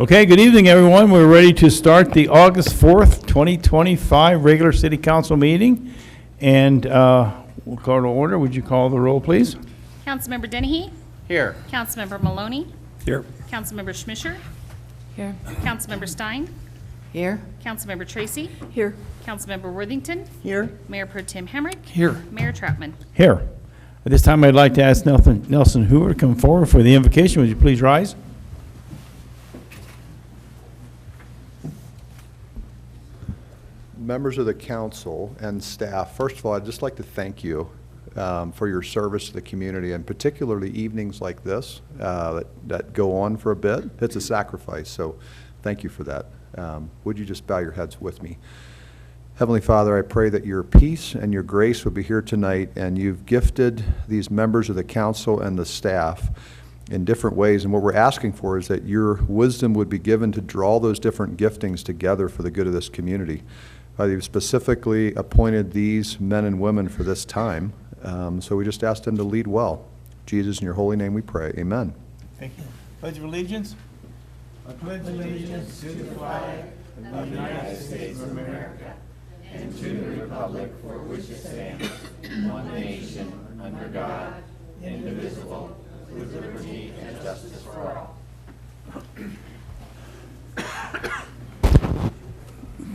Okay, good evening, everyone. We're ready to start the August 4th, 2025 regular city council meeting. And we'll call to order. Would you call the roll, please? Councilmember Dennehy? Here. Councilmember Maloney? Here. Councilmember Schmischer? Here. Councilmember Stein? Here. Councilmember Tracy? Here. Councilmember Worthington? Here. Mayor Pro Tem Hemrick? Here. Mayor Troutman? Here. At this time, I'd like to ask Nelson Hoover to come forward for the invocation. Would you please rise? Members of the council and staff, first of all, I'd just like to thank you for your service to the community, and particularly evenings like this that go on for a bit. It's a sacrifice, so thank you for that. Would you just bow your heads with me? Heavenly Father, I pray that your peace and your grace will be here tonight, and you've gifted these members of the council and the staff in different ways, and what we're asking for is that your wisdom would be given to draw those different giftings together for the good of this community. You've specifically appointed these men and women for this time, so we just ask them to lead well. Jesus, in your holy name we pray, amen. Thank you. Pledge of allegiance. I pledge allegiance to the flag of the United States of America and to the republic for which it stands, one nation, under God, indivisible, with liberty and justice for all.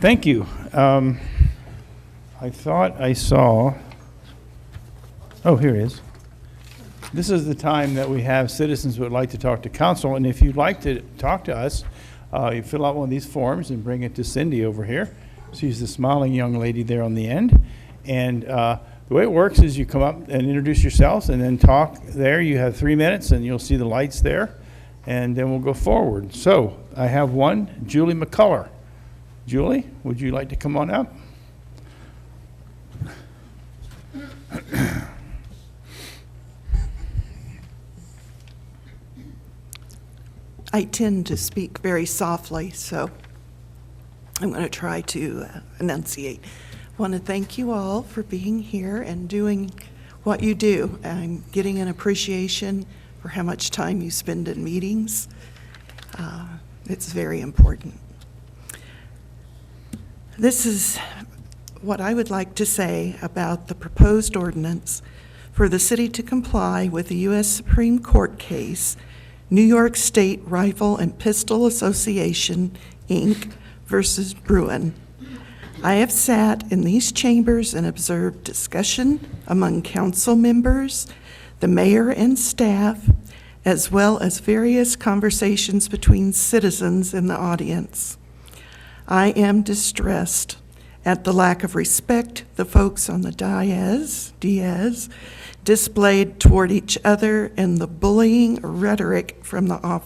Thank you. I thought I saw, oh, here it is. This is the time that we have citizens who would like to talk to council, and if you'd like to talk to us, you fill out one of these forms and bring it to Cindy over here. She's the smiling young lady there on the end. And the way it works is you come up and introduce yourselves and then talk there. You have 3 minutes, and you'll see the lights there, and then we'll go forward. So I have one, Julie McCullough. Julie, would you like to come on up? I tend to speak very softly, so I'm going to try to enunciate. I want to thank you all for being here and doing what you do. I'm getting an appreciation for how much time you spend in meetings. It's very important. This is what I would like to say about the proposed ordinance for the city to comply with the U.S. Supreme Court case, New York State Rifle and Pistol Association, Inc. versus Bruin. I have sat in these chambers and observed discussion among council members, the mayor and staff, as well as various conversations between citizens in the audience. I am distressed at the lack of respect the folks on the dais displayed toward each other and the bullying rhetoric from the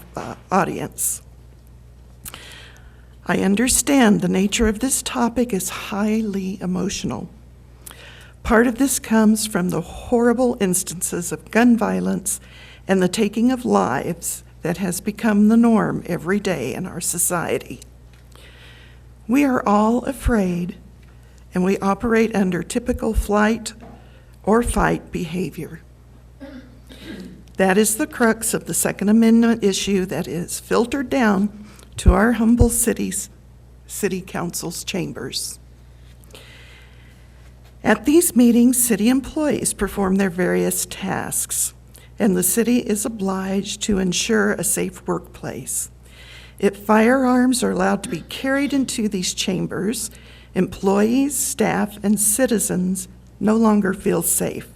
audience. I understand the nature of this topic is highly emotional. Part of this comes from the horrible instances of gun violence and the taking of lives that has become the norm every day in our society. We are all afraid, and we operate under typical flight or fight behavior. That is the crux of the Second Amendment issue that is filtered down to our humble city council's chambers. At these meetings, city employees perform their various tasks, and the city is obliged to ensure a safe workplace. If firearms are allowed to be carried into these chambers, employees, staff, and citizens no longer feel safe.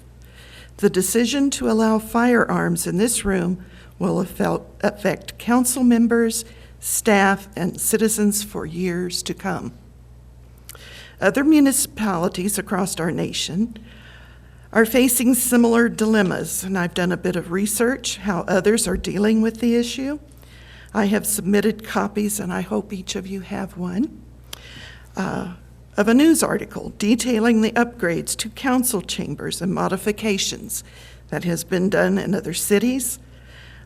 The decision to allow firearms in this room will affect council members, staff, and citizens for years to come. Other municipalities across our nation are facing similar dilemmas, and I've done a bit of research how others are dealing with the issue. I have submitted copies, and I hope each of you have one, of a news article detailing the upgrades to council chambers and modifications that has been done in other cities.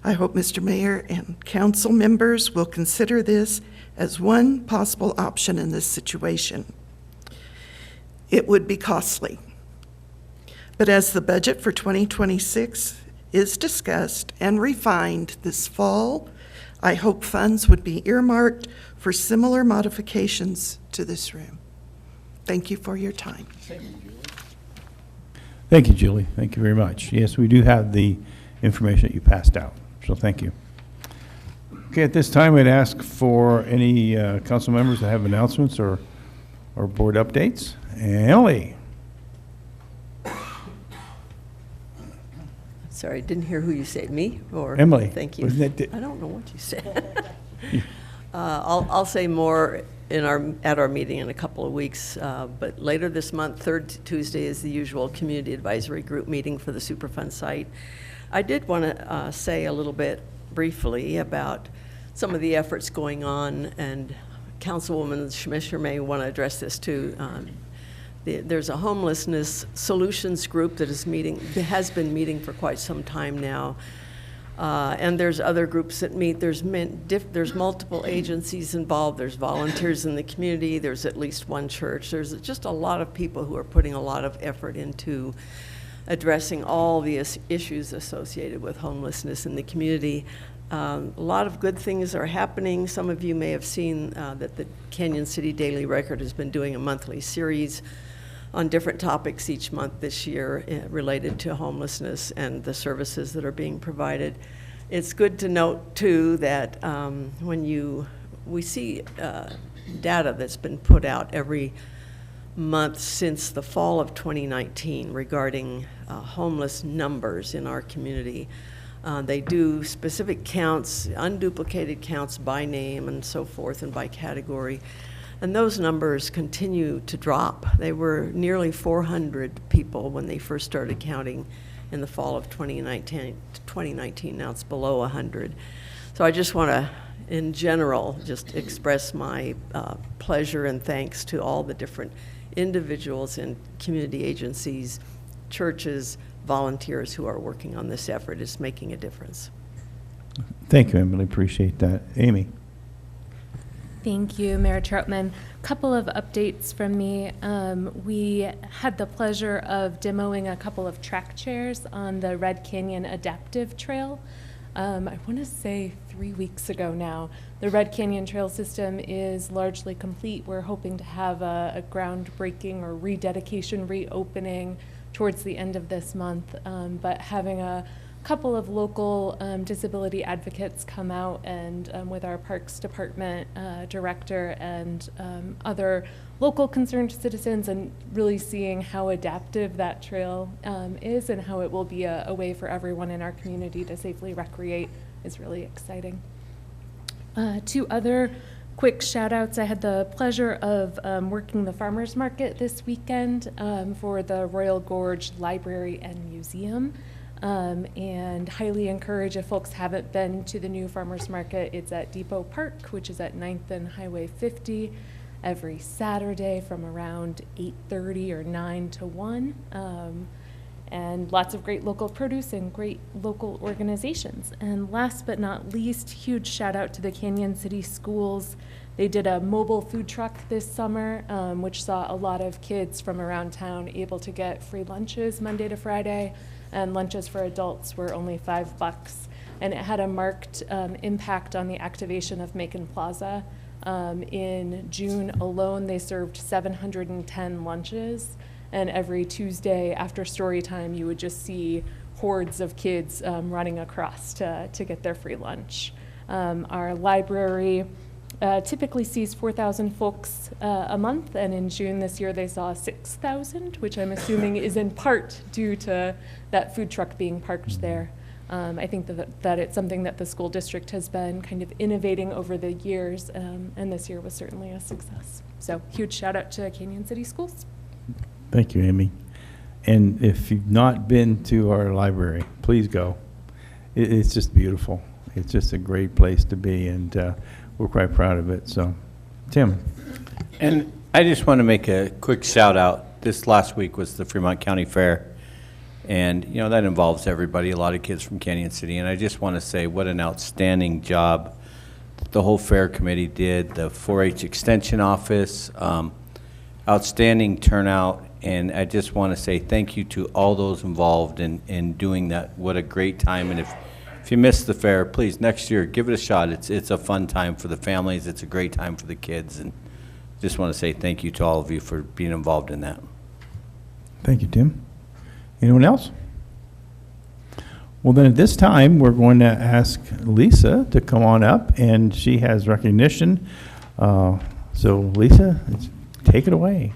I hope Mr. Mayor and council members will consider this as one possible option in this situation. It would be costly, but as the budget for 2026 is discussed and refined this fall, I hope funds would be earmarked for similar modifications to this room. Thank you for your time. Thank you, Julie. Thank you very much. Yes, we do have the information that you passed out, so thank you. Okay, at this time, I'd ask for any council members that have announcements or board updates. Emily? Sorry, didn't hear who you said, me or? Emily. Thank you. Wasn't that I don't know what you said. I'll say more at our meeting in a couple of weeks, but later this month, third Tuesday, is the usual Community Advisory Group meeting for the Superfund site. I did want to say a little bit briefly about some of the efforts going on, and Councilwoman Schmischer may want to address this too. There's a homelessness solutions group that has been meeting for quite some time now. And there's other groups that meet. There's multiple agencies involved. There's volunteers in the community. There's at least one church. There's just a lot of people who are putting a lot of effort into addressing all the issues associated with homelessness in the community. A lot of good things are happening. Some of you may have seen that the Canyon City Daily Record has been doing a monthly series on different topics each month this year related to homelessness and the services that are being provided. It's good to note, too, that we see data that's been put out every month since the fall of 2019 regarding homeless numbers in our community. They do specific counts, unduplicated counts by name and so forth and by category. And those numbers continue to drop. They were nearly 400 people when they first started counting in the fall of 2019. Now it's below 100. So I just want to, in general, just express my pleasure and thanks to all the different individuals and community agencies, churches, volunteers who are working on this effort. It's making a difference. Thank you, Emily. Appreciate that. Amy? Thank you, Mayor Troutman. A couple of updates from me. We had the pleasure of demoing a couple of track chairs on the Red Canyon Adaptive Trail. I want to say 3 weeks ago now. The Red Canyon Trail system is largely complete. We're hoping to have a groundbreaking or rededication reopening towards the end of this month, but having a couple of local disability advocates come out and with our Parks Department director and other local concerned citizens, and really seeing how adaptive that trail is and how it will be a way for everyone in our community to safely recreate is really exciting. Two other quick shout outs. I had the pleasure of working the farmers market this weekend for the Royal Gorge Library and Museum. And highly encourage, if folks haven't been to the new farmers market, it's at Depot Park, which is at 9th and Highway 50, every Saturday from around 8:30 or 9 to 1. And lots of great local produce and great local organizations. And last but not least, huge shout out to the Canyon City Schools. They did a mobile food truck this summer, which saw a lot of kids from around town able to get free lunches Monday to Friday, and lunches for adults were only $5. And it had a marked impact on the activation of Macon Plaza. In June alone, they served 710 lunches. And every Tuesday after story time, you would just see hordes of kids running across to get their free lunch. Our library typically sees 4,000 folks a month, and in June this year they saw 6,000, which I'm assuming is in part due to that food truck being parked there. I think that it's something that the school district has been kind of innovating over the years, and this year was certainly a success. So huge shout out to Canyon City Schools. Thank you, Amy. And if you've not been to our library, please go. It's just beautiful. It's just a great place to be, and we're quite proud of it. So, Tim. And I just want to make a quick shout out. This last week was the Fremont County Fair, and you know that involves everybody, a lot of kids from Canyon City, and I just want to say what an outstanding job the whole fair committee did, the 4-H Extension Office, outstanding turnout, and I just want to say thank you to all those involved in doing that. What a great time, and if if you missed the fair, please, next year, give it a shot. It's a fun time for the families. It's a great time for the kids. And just want to say thank you to all of you for being involved in that. Thank you, Tim. Anyone else? Well, then at this time, we're going to ask Lisa to come on up, and she has recognition. So Lisa, take it away.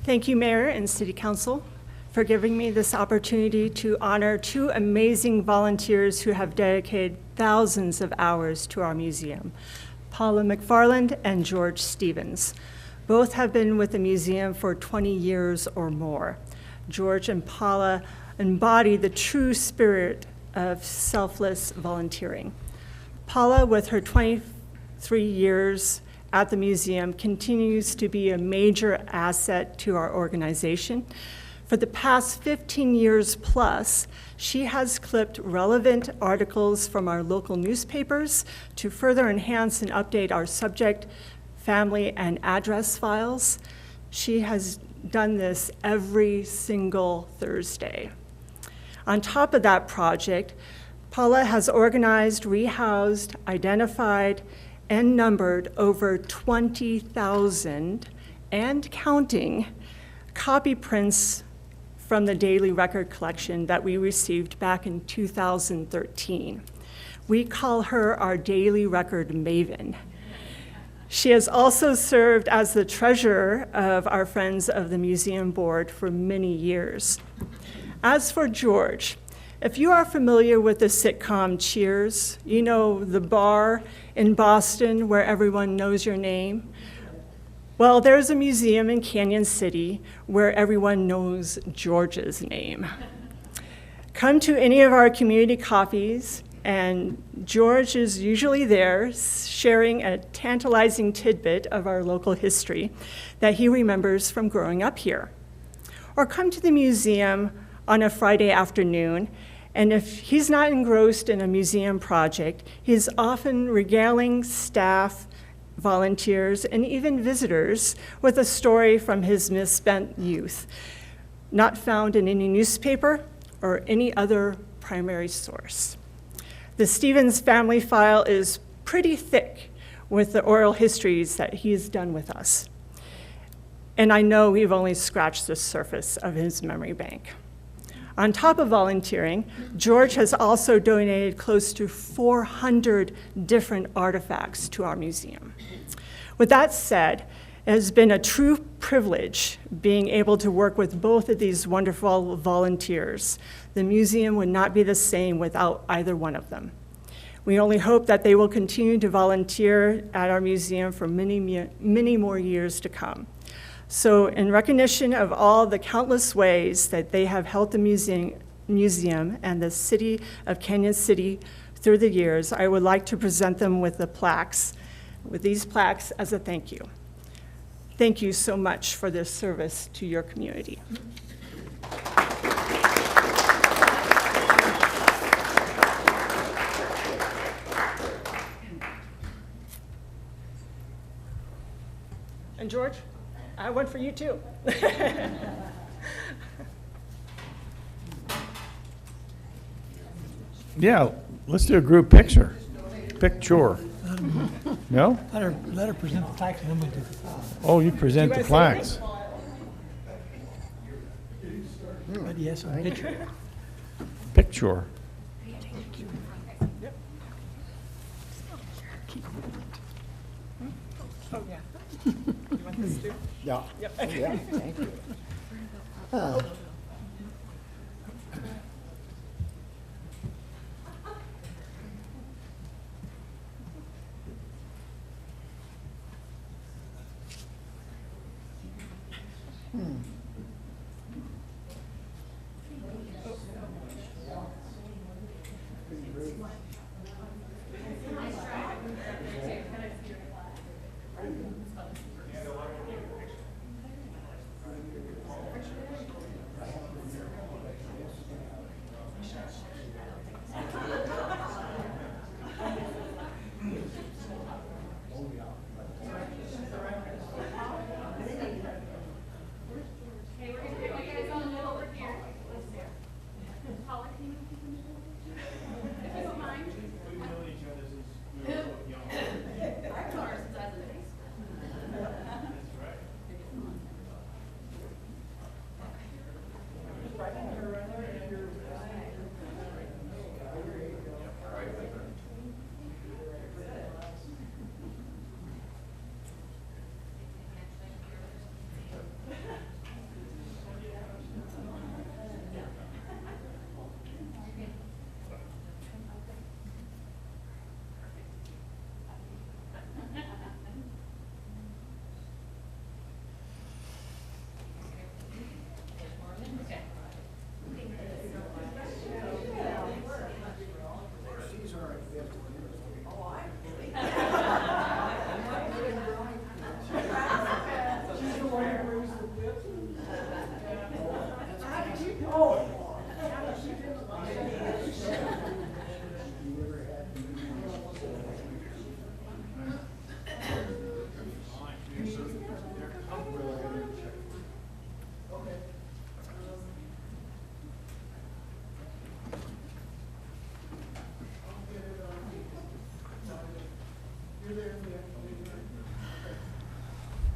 Thank you, Mayor and City Council, for giving me this opportunity to honor two amazing volunteers who have dedicated thousands of hours to our museum, Paula McFarland and George Stevens. Both have been with the museum for 20 years or more. George and Paula embody the true spirit of selfless volunteering. Paula, with her 23 years at the museum, continues to be a major asset to our organization. For the past 15 years plus, she has clipped relevant articles from our local newspapers to further enhance and update our subject, family, and address files. She has done this every single Thursday. On top of that project, Paula has organized, rehoused, identified, and numbered over 20,000 and counting copy prints from the Daily Record collection that we received back in 2013. We call her our Daily Record maven. She has also served as the treasurer of our Friends of the Museum Board for many years. As for George, if you are familiar with the sitcom Cheers, you know the bar in Boston where everyone knows your name. Well, there's a museum in Canyon City where everyone knows George's name. Come to any of our community coffees, and George is usually there sharing a tantalizing tidbit of our local history that he remembers from growing up here. Or come to the museum on a Friday afternoon, and if he's not engrossed in a museum project, he's often regaling staff, volunteers, and even visitors with a story from his misspent youth, not found in any newspaper or any other primary source. The Stevens family file is pretty thick with the oral histories that he's done with us. And I know we've only scratched the surface of his memory bank. On top of volunteering, George has also donated close to 400 different artifacts to our museum. With that said, it has been a true privilege being able to work with both of these wonderful volunteers. The museum would not be the same without either one of them. We only hope that they will continue to volunteer at our museum for many more years to come. So in recognition of all the countless ways that they have helped the museum and the city of Canyon City through the years, I would like to present them with these plaques as a thank you. Thank you so much for this service to your community. And George, I have one for you too. Yeah, let's do a group picture. Picture. No? Let her present the plaques and then we do the file. Oh, you present the plaques. But yes, a picture. Picture. Oh, yeah. You want this too? Yeah. Yep. Yeah, thank you.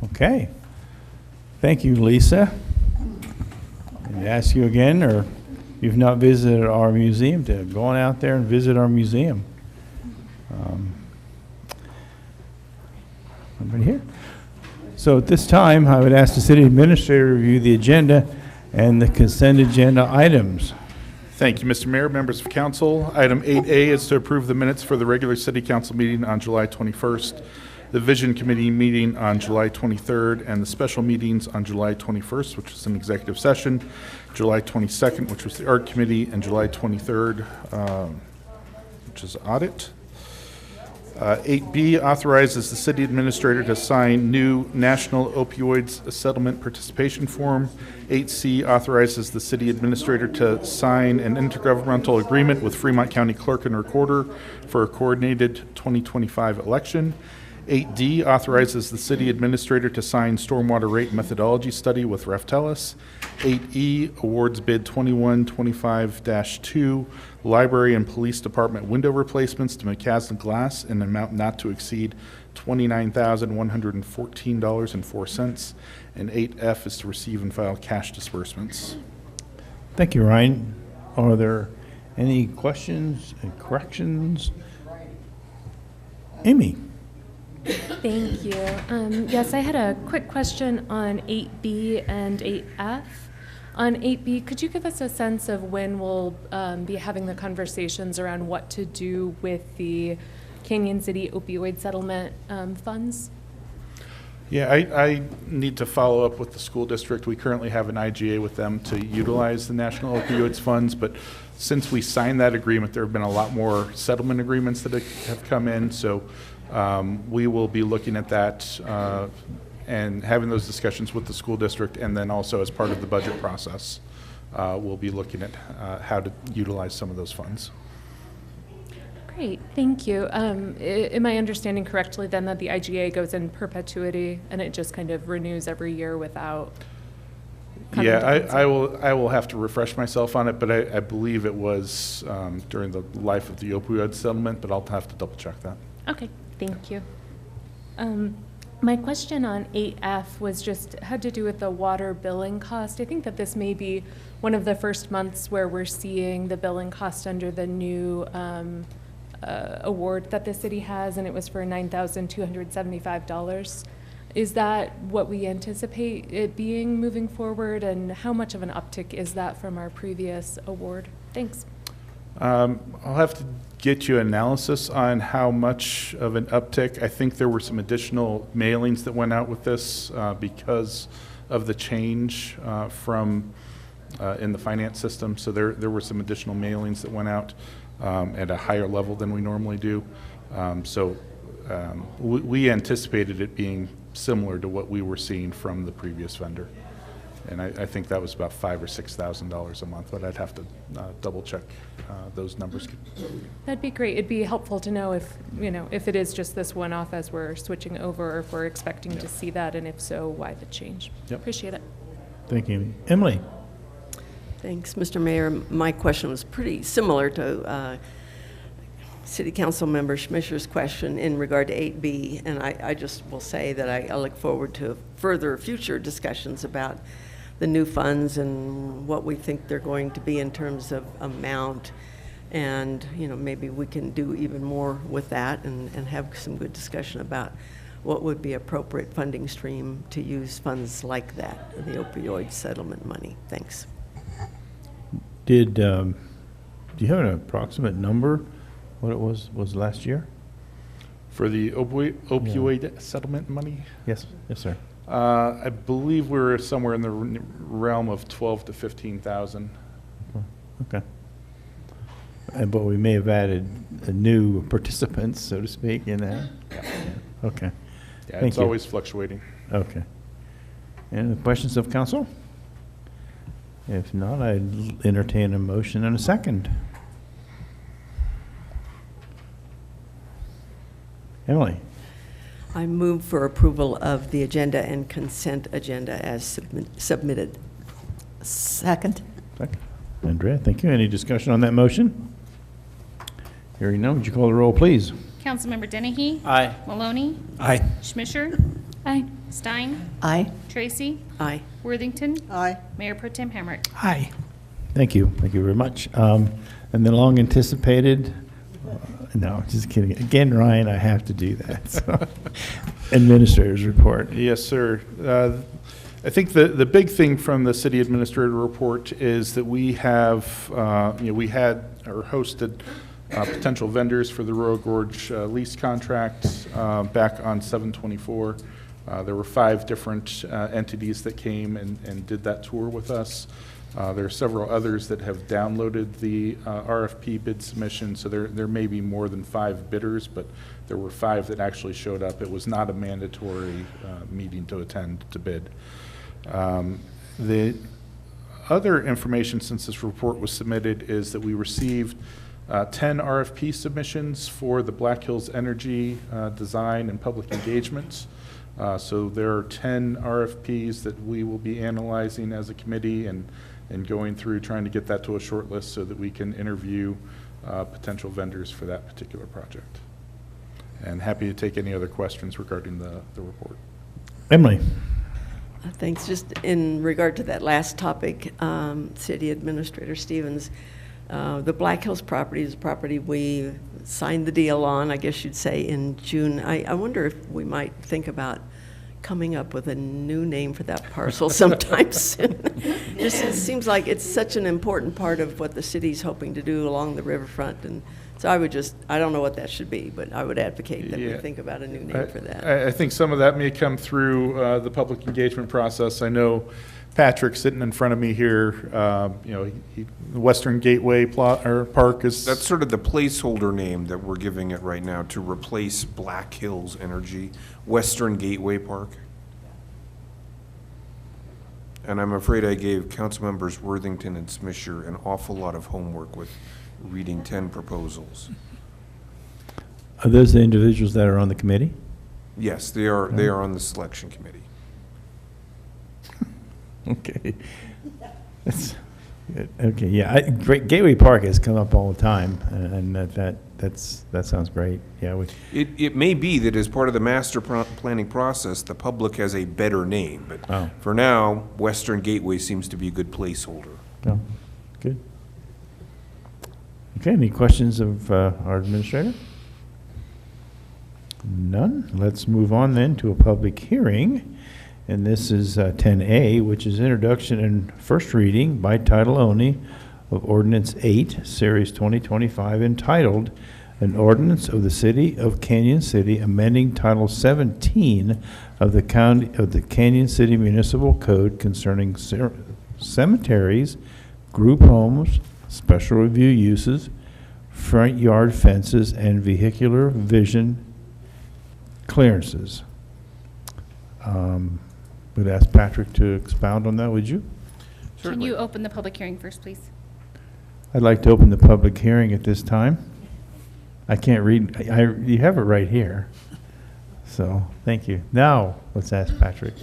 Okay. Thank you, Lisa. And ask you again, or if you've not visited our museum, to go on out there and visit our museum. Anybody here? So at this time, I would ask the city administrator to review the agenda and the consent agenda items. Thank you, Mr. Mayor, members of council. Item 8A is to approve the minutes for the regular city council meeting on July 21st, the Vision Committee meeting on July 23rd, and the special meetings on July 21st, which was an executive session, July 22nd, which was the Art Committee, and July 23rd, which is audit. 8B authorizes the city administrator to sign new National Opioids Settlement Participation Form. 8C authorizes the city administrator to sign an intergovernmental agreement with Fremont County Clerk and Recorder for a coordinated 2025 election. 8D authorizes the city administrator to sign stormwater rate methodology study with Reftelis. 8E awards bid 2125-2 library and police department window replacements to McCaslin Glass in an amount not to exceed $29,114.04. And 8F is to receive and file cash disbursements. Thank you, Ryan. Are there any questions and corrections? Amy? Thank you. Yes, I had a quick question on 8B and 8F. On 8B, could you give us a sense of when we'll be having the conversations around what to do with the Canyon City opioid settlement funds? Yeah, I need to follow up with the school district. We currently have an IGA with them to utilize the National Opioids Funds, but since we signed that agreement, there have been a lot more settlement agreements that have come in, so we will be looking at that and having those discussions with the school district, and then also as part of the budget process, we'll be looking at how to utilize some of those funds. Great, thank you. Am I understanding correctly then that the IGA goes in perpetuity and it just kind of renews every year without? Yeah, I will have to refresh myself on it, but I believe it was during the life of the opioid settlement, but I'll have to double check that. Okay, thank you. My question on 8F was just had to do with the water billing cost. I think that this may be one of the first months where we're seeing the billing cost under the new award that the city has, and it was for $9,275. Is that what we anticipate it being moving forward, and how much of an uptick is that from our previous award? Thanks. I'll have to get you analysis on how much of an uptick. I think there were some additional mailings that went out with this because of the change from in the finance system. So there were some additional mailings that went out at a higher level than we normally do. We anticipated it being similar to what we were seeing from the previous vendor. And I think that was about $5,000 or $6,000 a month, but I'd have to double check those numbers. That'd be great. It'd be helpful to know if it is just this one-off as we're switching over, or if we're expecting to see that, and if so, why the change. Yep. Appreciate it. Thank you. Emily? Thanks, Mr. Mayor. My question was pretty similar to City Council Member Schmischer's question in regard to 8B, and I just will say that I look forward to further future discussions about the new funds and what we think they're going to be in terms of amount, and maybe we can do even more with that and have some good discussion about what would be appropriate funding stream to use funds like that, the opioid settlement money. Thanks. Do you have an approximate number, what it was last year? For the opioid settlement money? Yes, sir. I believe we're somewhere in the realm of 12 to 15,000. Okay. But we may have added new participants, so to speak, in that? Yeah. Okay. Yeah, Thank it's you. always fluctuating. Okay. Any questions of council? If not, I'd entertain a motion and a second. Emily? I move for approval of the agenda and consent agenda as submitted. Second. Second. Andrea, thank you. Any discussion on that motion? Hearing none, would you call the roll, please? Councilmember Dennehy? Aye. Maloney? Aye. Schmisher? Aye. Stein? Aye. Tracy? Aye. Worthington? Aye. Mayor Pro Tem Hamrick? Aye. Thank you. Thank you very much. And the long anticipated, no, just kidding. Again, Ryan, I have to do that. So. Administrator's report. Yes, sir. I think the big thing from the city administrator report is that we have, we had or hosted potential vendors for the Royal Gorge lease contract back on 7/24. There were 5 different entities that came and did that tour with us. There are several others that have downloaded the RFP bid submission, so there may be more than 5 bidders, but there were 5 that actually showed up. It was not a mandatory meeting to attend to bid. The other information since this report was submitted is that we received 10 RFP submissions for the Black Hills Energy design and public engagements. So there are 10 RFPs that we will be analyzing as a committee and going through trying to get that to a short list so that we can interview potential vendors for that particular project. And happy to take any other questions regarding the report. Emily? Thanks. Just in regard to that last topic, City Administrator Stevens, the Black Hills property is a property we signed the deal on, I guess you'd say, in June. I wonder if we might think about coming up with a new name for that parcel sometime soon. Just it seems like it's such an important part of what the city's hoping to do along the riverfront, and so I don't know what that should be, but I would advocate that we think about a new name for that. I think some of that may come through the public engagement process. I know Patrick sitting in front of me here, the Western Gateway Park is. That's sort of the placeholder name that we're giving it right now to replace Black Hills Energy, Western Gateway Park. And I'm afraid I gave council members Worthington and Smisher an awful lot of homework with reading 10 proposals. Are those the individuals that are on the committee? Yes, they are on the selection committee. Okay. That's good. Okay, yeah, Gateway Park has come up all the time, and that sounds great. Yeah, It may be that as part of the master planning process, the public has a better name, but for now, Western Gateway seems to be a good placeholder. oh, good. Okay, any questions of our administrator? None. Let's move on then to a public hearing. And this is 10A, which is introduction and first reading by title only of Ordinance 8, Series 2025, entitled An Ordinance of the City of Canyon City amending Title 17 of the Canyon City Municipal Code concerning cemeteries, group homes, special review uses, front yard fences, and vehicular vision clearances. Would ask Patrick to expound on that, would you? Can you open the public hearing first, please? I'd like to open the public hearing at this time. I can't read, you have it right here. So, thank you. Now, let's ask Patrick.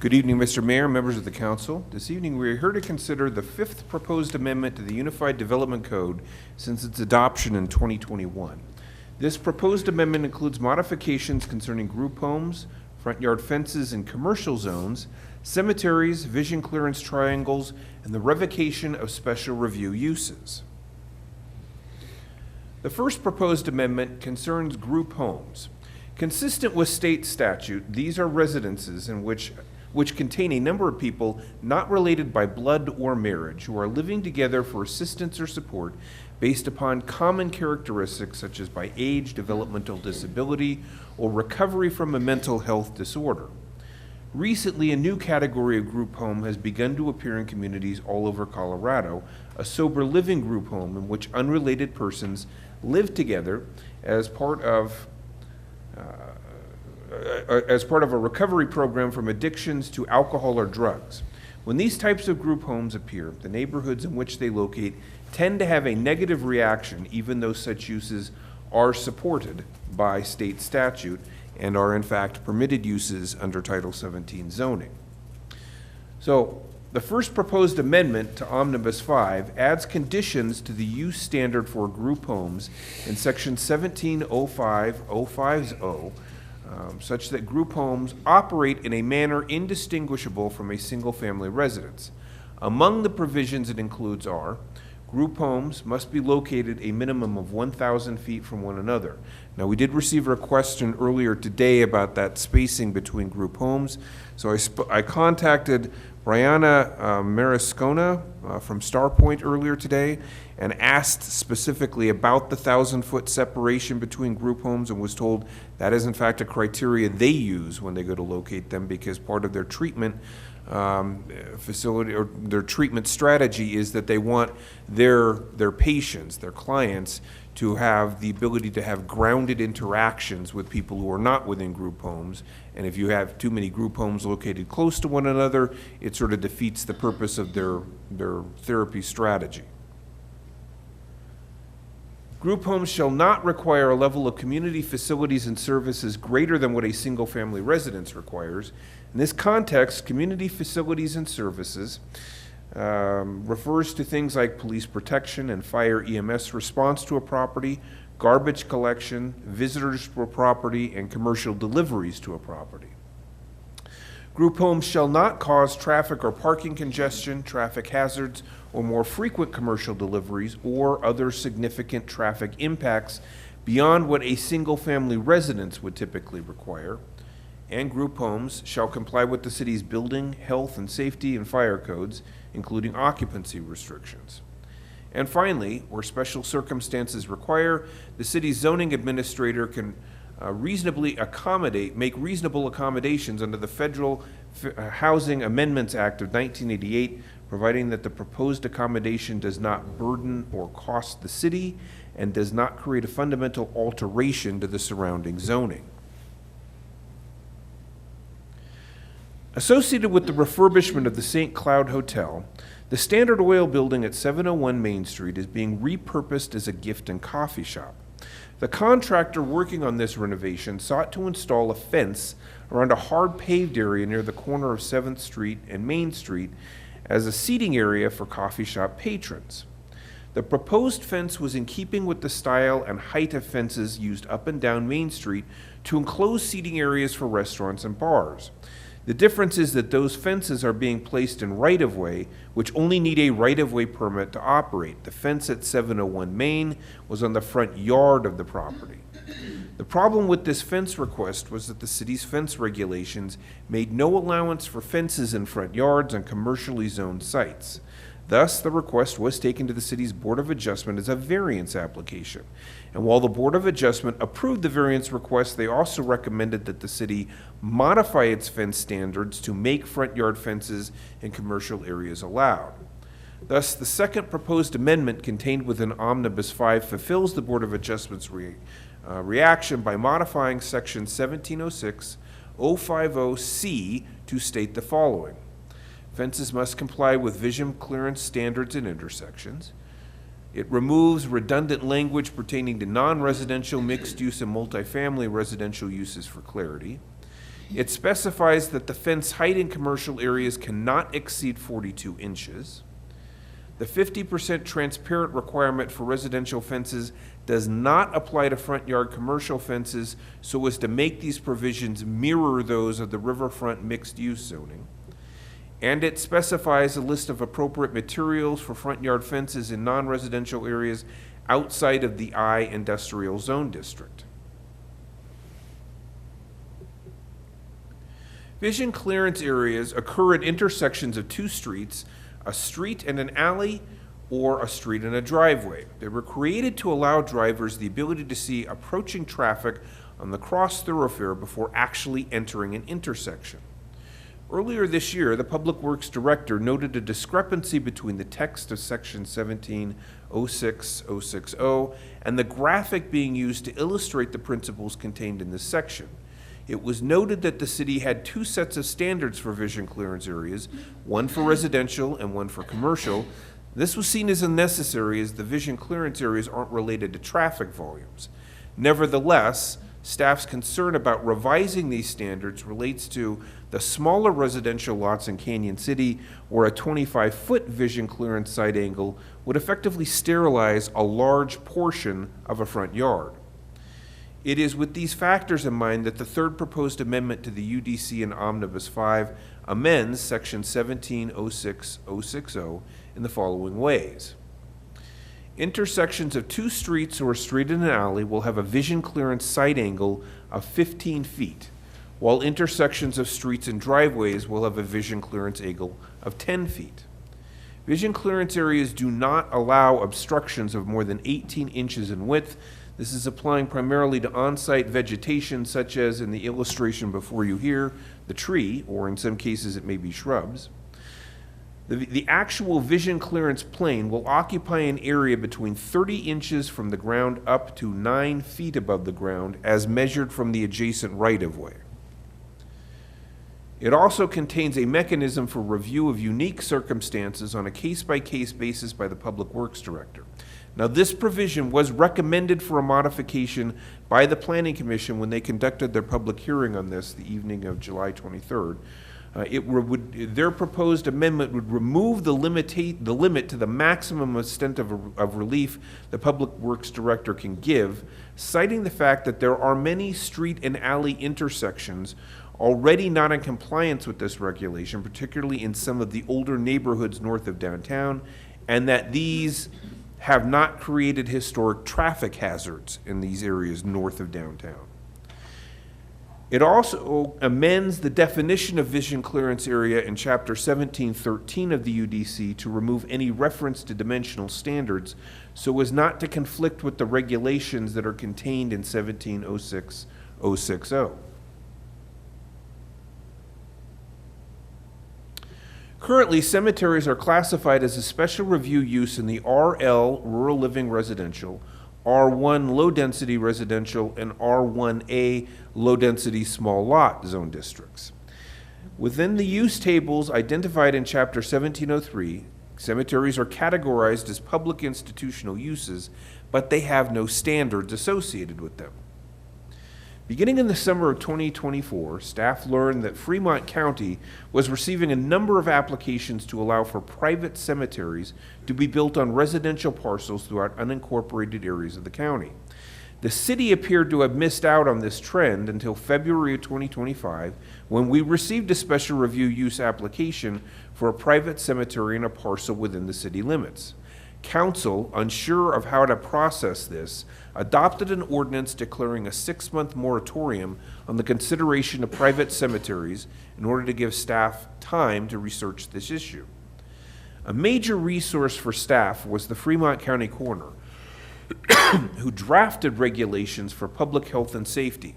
Good evening, Mr. Mayor, members of the council. This evening, we are here to consider the 5th proposed amendment to the Unified Development Code since its adoption in 2021. This proposed amendment includes modifications concerning group homes, front yard fences in commercial zones, cemeteries, vision clearance triangles, and the revocation of special review uses. The first proposed amendment concerns group homes. Consistent with state statute, these are residences in which contain a number of people not related by blood or marriage who are living together for assistance or support based upon common characteristics such as by age, developmental disability, or recovery from a mental health disorder. Recently, a new category of group home has begun to appear in communities all over Colorado, a sober living group home in which unrelated persons live together as part of a recovery program from addictions to alcohol or drugs. When these types of group homes appear, the neighborhoods in which they locate tend to have a negative reaction, even though such uses are supported by state statute and are in fact permitted uses under Title 17 zoning. So the first proposed amendment to Omnibus 5 adds conditions to the use standard for group homes in Section 1705-050, such that group homes operate in a manner indistinguishable from a single-family residence. Among the provisions it includes are: group homes must be located a minimum of 1,000 feet from one another. Now, we did receive a question earlier today about that spacing between group homes, so I contacted Brianna Mariscona from Starpoint earlier today and asked specifically about the 1,000-foot separation between group homes, and was told that is in fact a criteria they use when they go to locate them, because part of their treatment facility or their treatment strategy is that they want their patients, their clients, to have the ability to have grounded interactions with people who are not within group homes. And if you have too many group homes located close to one another, it sort of defeats the purpose of their therapy strategy. Group homes shall not require a level of community facilities and services greater than what a single-family residence requires. In this context, community facilities and services refers to things like police protection and fire EMS response to a property, garbage collection, visitors to a property, and commercial deliveries to a property. Group homes shall not cause traffic or parking congestion, traffic hazards, or more frequent commercial deliveries or other significant traffic impacts beyond what a single-family residence would typically require. And group homes shall comply with the city's building, health, and safety and fire codes, including occupancy restrictions. And finally, where special circumstances require, the city's zoning administrator can make reasonable accommodations under the Federal Housing Amendments Act of 1988, providing that the proposed accommodation does not burden or cost the city and does not create a fundamental alteration to the surrounding zoning. Associated with the refurbishment of the St. Cloud Hotel, the Standard Oil building at 701 Main Street is being repurposed as a gift and coffee shop. The contractor working on this renovation sought to install a fence around a hard paved area near the corner of 7th Street and Main Street as a seating area for coffee shop patrons. The proposed fence was in keeping with the style and height of fences used up and down Main Street to enclose seating areas for restaurants and bars. The difference is that those fences are being placed in right-of-way, which only need a right-of-way permit to operate. The fence at 701 Main was on the front yard of the property. The problem with this fence request was that the city's fence regulations made no allowance for fences in front yards on commercially zoned sites. Thus, the request was taken to the city's Board of Adjustment as a variance application. And while the Board of Adjustment approved the variance request, they also recommended that the city modify its fence standards to make front yard fences in commercial areas allowed. Thus, the second proposed amendment contained within Omnibus 5 fulfills the Board of Adjustment's reaction by modifying Section 1706-050C to state the following. Fences must comply with vision clearance standards in intersections. It removes redundant language pertaining to non-residential, mixed-use, and multifamily residential uses for clarity. It specifies that the fence height in commercial areas cannot exceed 42 inches. The 50% transparent requirement for residential fences does not apply to front yard commercial fences so as to make these provisions mirror those of the riverfront mixed-use zoning. And it specifies a list of appropriate materials for front yard fences in non-residential areas outside of the I industrial zone district. Vision clearance areas occur at intersections of two streets, a street and an alley, or a street and a driveway. They were created to allow drivers the ability to see approaching traffic on the cross thoroughfare before actually entering an intersection. Earlier this year, the Public Works Director noted a discrepancy between the text of Section 1706-060 and the graphic being used to illustrate the principles contained in this section. It was noted that the city had two sets of standards for vision clearance areas, one for residential and one for commercial. This was seen as unnecessary as the vision clearance areas aren't related to traffic volumes. Nevertheless, staff's concern about revising these standards relates to the smaller residential lots in Canyon City, where a 25-foot vision clearance site angle would effectively sterilize a large portion of a front yard. It is with these factors in mind that the third proposed amendment to the UDC in Omnibus 5 amends Section 1706060 in the following ways. Intersections of two streets or a street and an alley will have a vision clearance site angle of 15 feet, while intersections of streets and driveways will have a vision clearance angle of 10 feet. Vision clearance areas do not allow obstructions of more than 18 inches in width. This is applying primarily to on-site vegetation, such as in the illustration before you here, the tree, or in some cases it may be shrubs. The actual vision clearance plane will occupy an area between 30 inches from the ground up to 9 feet above the ground as measured from the adjacent right-of-way. It also contains a mechanism for review of unique circumstances on a case-by-case basis by the Public Works Director. Now, this provision was recommended for a modification by the Planning Commission when they conducted their public hearing on this the evening of July 23rd. Their proposed amendment would remove the limit to the maximum extent of relief the Public Works Director can give, citing the fact that there are many street and alley intersections already not in compliance with this regulation, particularly in some of the older neighborhoods north of downtown, and that these have not created historic traffic hazards in these areas north of downtown. It also amends the definition of vision clearance area in Chapter 1713 of the UDC to remove any reference to dimensional standards so as not to conflict with the regulations that are contained in 1706060. Currently, cemeteries are classified as a special review use in the RL, Rural Living Residential, R1 low-density residential, and R1A low-density small lot zone districts. Within the use tables identified in Chapter 1703, cemeteries are categorized as public institutional uses, but they have no standards associated with them. Beginning in the summer of 2024, staff learned that Fremont County was receiving a number of applications to allow for private cemeteries to be built on residential parcels throughout unincorporated areas of the county. The city appeared to have missed out on this trend until February of 2025, when we received a special review use application for a private cemetery in a parcel within the city limits. Council, unsure of how to process this, adopted an ordinance declaring a 6-month moratorium on the consideration of private cemeteries in order to give staff time to research this issue. A major resource for staff was the Fremont County Coroner, who drafted regulations for public health and safety.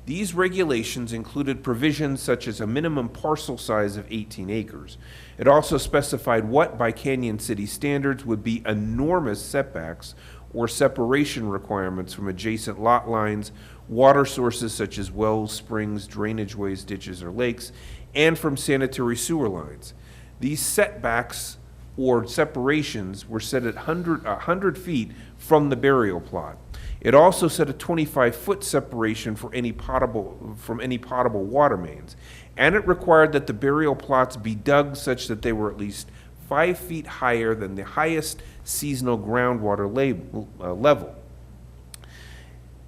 These regulations included provisions such as a minimum parcel size of 18 acres. It also specified what, by Canyon City standards, would be enormous setbacks or separation requirements from adjacent lot lines, water sources such as wells, springs, drainage ways, ditches, or lakes, and from sanitary sewer lines. These setbacks or separations were set at 100 feet from the burial plot. It also set a 25-foot separation for any potable water mains, and it required that the burial plots be dug such that they were at least 5 feet higher than the highest seasonal groundwater level.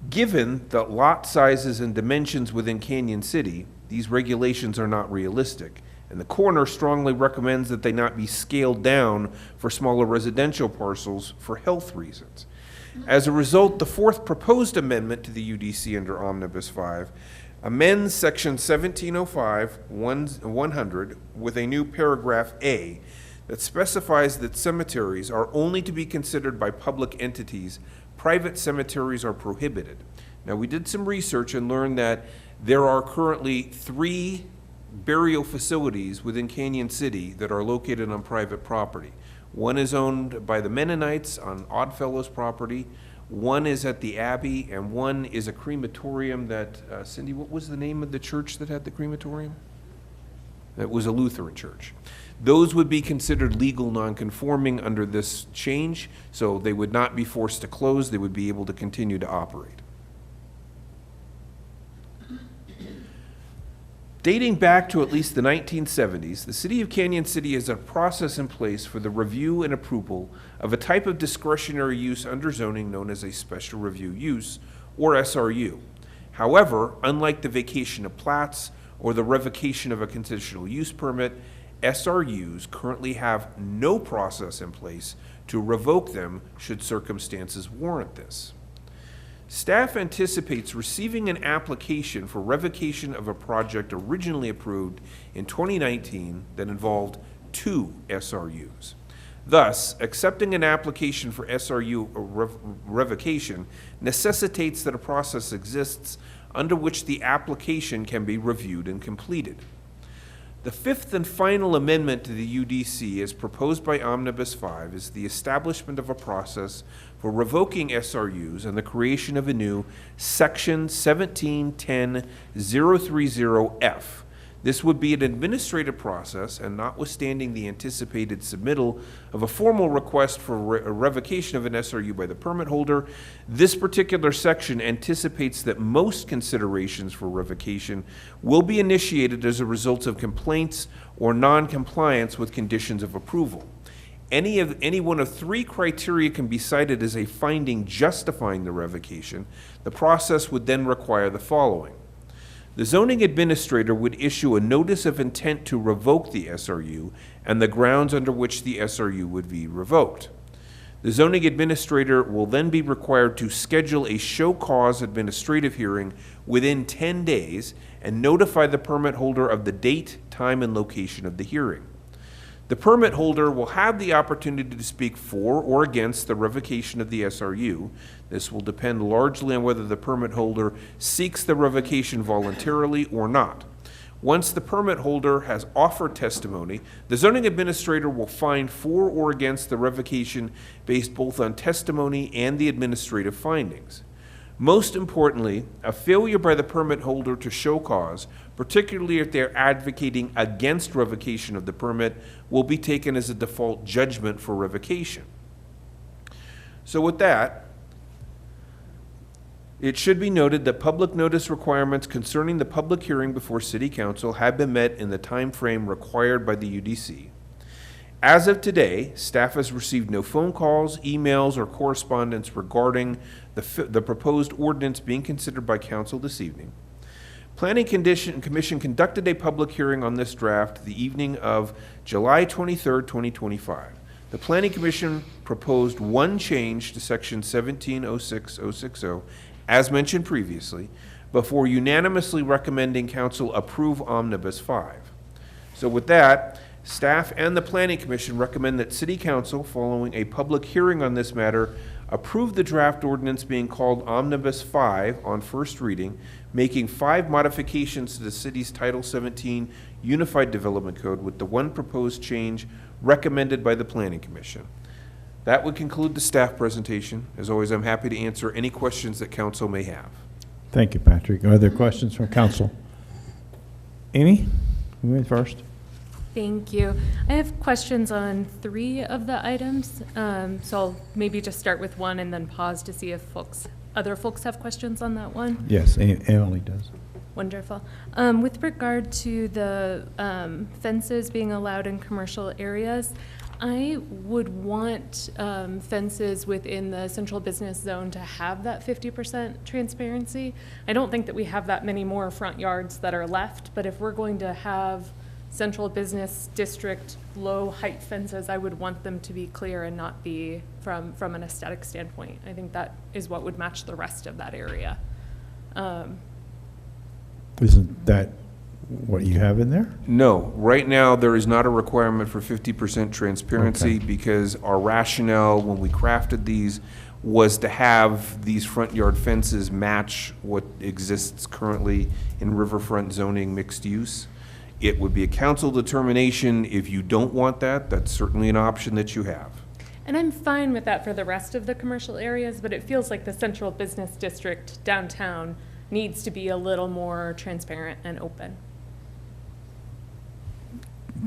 Given the lot sizes and dimensions within Canyon City, these regulations are not realistic, and the coroner strongly recommends that they not be scaled down for smaller residential parcels for health reasons. As a result, the fourth proposed amendment to the UDC under Omnibus 5 amends Section 1705-100 with a new paragraph A that specifies that cemeteries are only to be considered by public entities. Private cemeteries are prohibited. Now, we did some research and learned that there are currently 3 burial facilities within Canyon City that are located on private property. One is owned by the Mennonites on Oddfellows property, One is at the Abbey, and one is a crematorium that, Cindy, what was the name of the church that had the crematorium? That was a Lutheran church. Those would be considered legal nonconforming under this change, so they would not be forced to close. They would be able to continue to operate. Dating back to at least the 1970s, the City of Canyon City has a process in place for the review and approval of a type of discretionary use under zoning known as a special review use, or SRU. However, unlike the vacation of plats or the revocation of a conditional use permit, SRUs currently have no process in place to revoke them should circumstances warrant this. Staff anticipates receiving an application for revocation of a project originally approved in 2019 that involved 2 SRUs. Thus, accepting an application for SRU revocation necessitates that a process exists under which the application can be reviewed and completed. The fifth and final amendment to the UDC, as proposed by Omnibus 5, is the establishment of a process for revoking SRUs and the creation of a new Section 1710.030F. This would be an administrative process, and notwithstanding the anticipated submittal of a formal request for a revocation of an SRU by the permit holder, this particular section anticipates that most considerations for revocation will be initiated as a result of complaints or non-compliance with conditions of approval. Any one of 3 criteria can be cited as a finding justifying the revocation. The process would then require the following. The zoning administrator would issue a notice of intent to revoke the SRU and the grounds under which the SRU would be revoked. The zoning administrator will then be required to schedule a show cause administrative hearing within 10 days and notify the permit holder of the date, time, and location of the hearing. The permit holder will have the opportunity to speak for or against the revocation of the SRU. This will depend largely on whether the permit holder seeks the revocation voluntarily or not. Once the permit holder has offered testimony, the zoning administrator will find for or against the revocation based both on testimony and the administrative findings. Most importantly, a failure by the permit holder to show cause, particularly if they're advocating against revocation of the permit, will be taken as a default judgment for revocation. So with that, it should be noted that public notice requirements concerning the public hearing before City Council have been met in the time frame required by the UDC. As of today, staff has received no phone calls, emails, or correspondence regarding the proposed ordinance being considered by Council this evening. Planning Commission conducted a public hearing on this draft the evening of July 23rd, 2025. The Planning Commission proposed one change to Section 1706.060, as mentioned previously, before unanimously recommending Council approve Omnibus 5. So with that, staff and the Planning Commission recommend that City Council, following a public hearing on this matter, approve the draft ordinance being called Omnibus 5 on first reading, making 5 modifications to the city's Title 17 Unified Development Code with the one proposed change recommended by the Planning Commission. That would conclude the staff presentation. As always, I'm happy to answer any questions that council may have. Thank you, Patrick. Are there questions from council? Amy, you went first. Thank you. I have questions on 3 of the items, so I'll maybe just start with one and then pause to see if other folks have questions on that one. Yes, Emily does. Wonderful. With regard to the fences being allowed in commercial areas, I would want fences within the central business zone to have that 50% transparency. I don't think that we have that many more front yards that are left, but if we're going to have central business district low height fences, I would want them to be clear and not be from an aesthetic standpoint. I think that is what would match the rest of that area. Isn't that what you have in there? No, right now there is not a requirement for 50% transparency because our rationale when we crafted these was to have these front yard fences match what exists currently in riverfront zoning mixed use. It would be a council determination. If you don't want that, that's certainly an option that you have. And I'm fine with that for the rest of the commercial areas, but it feels like the central business district downtown needs to be a little more transparent and open.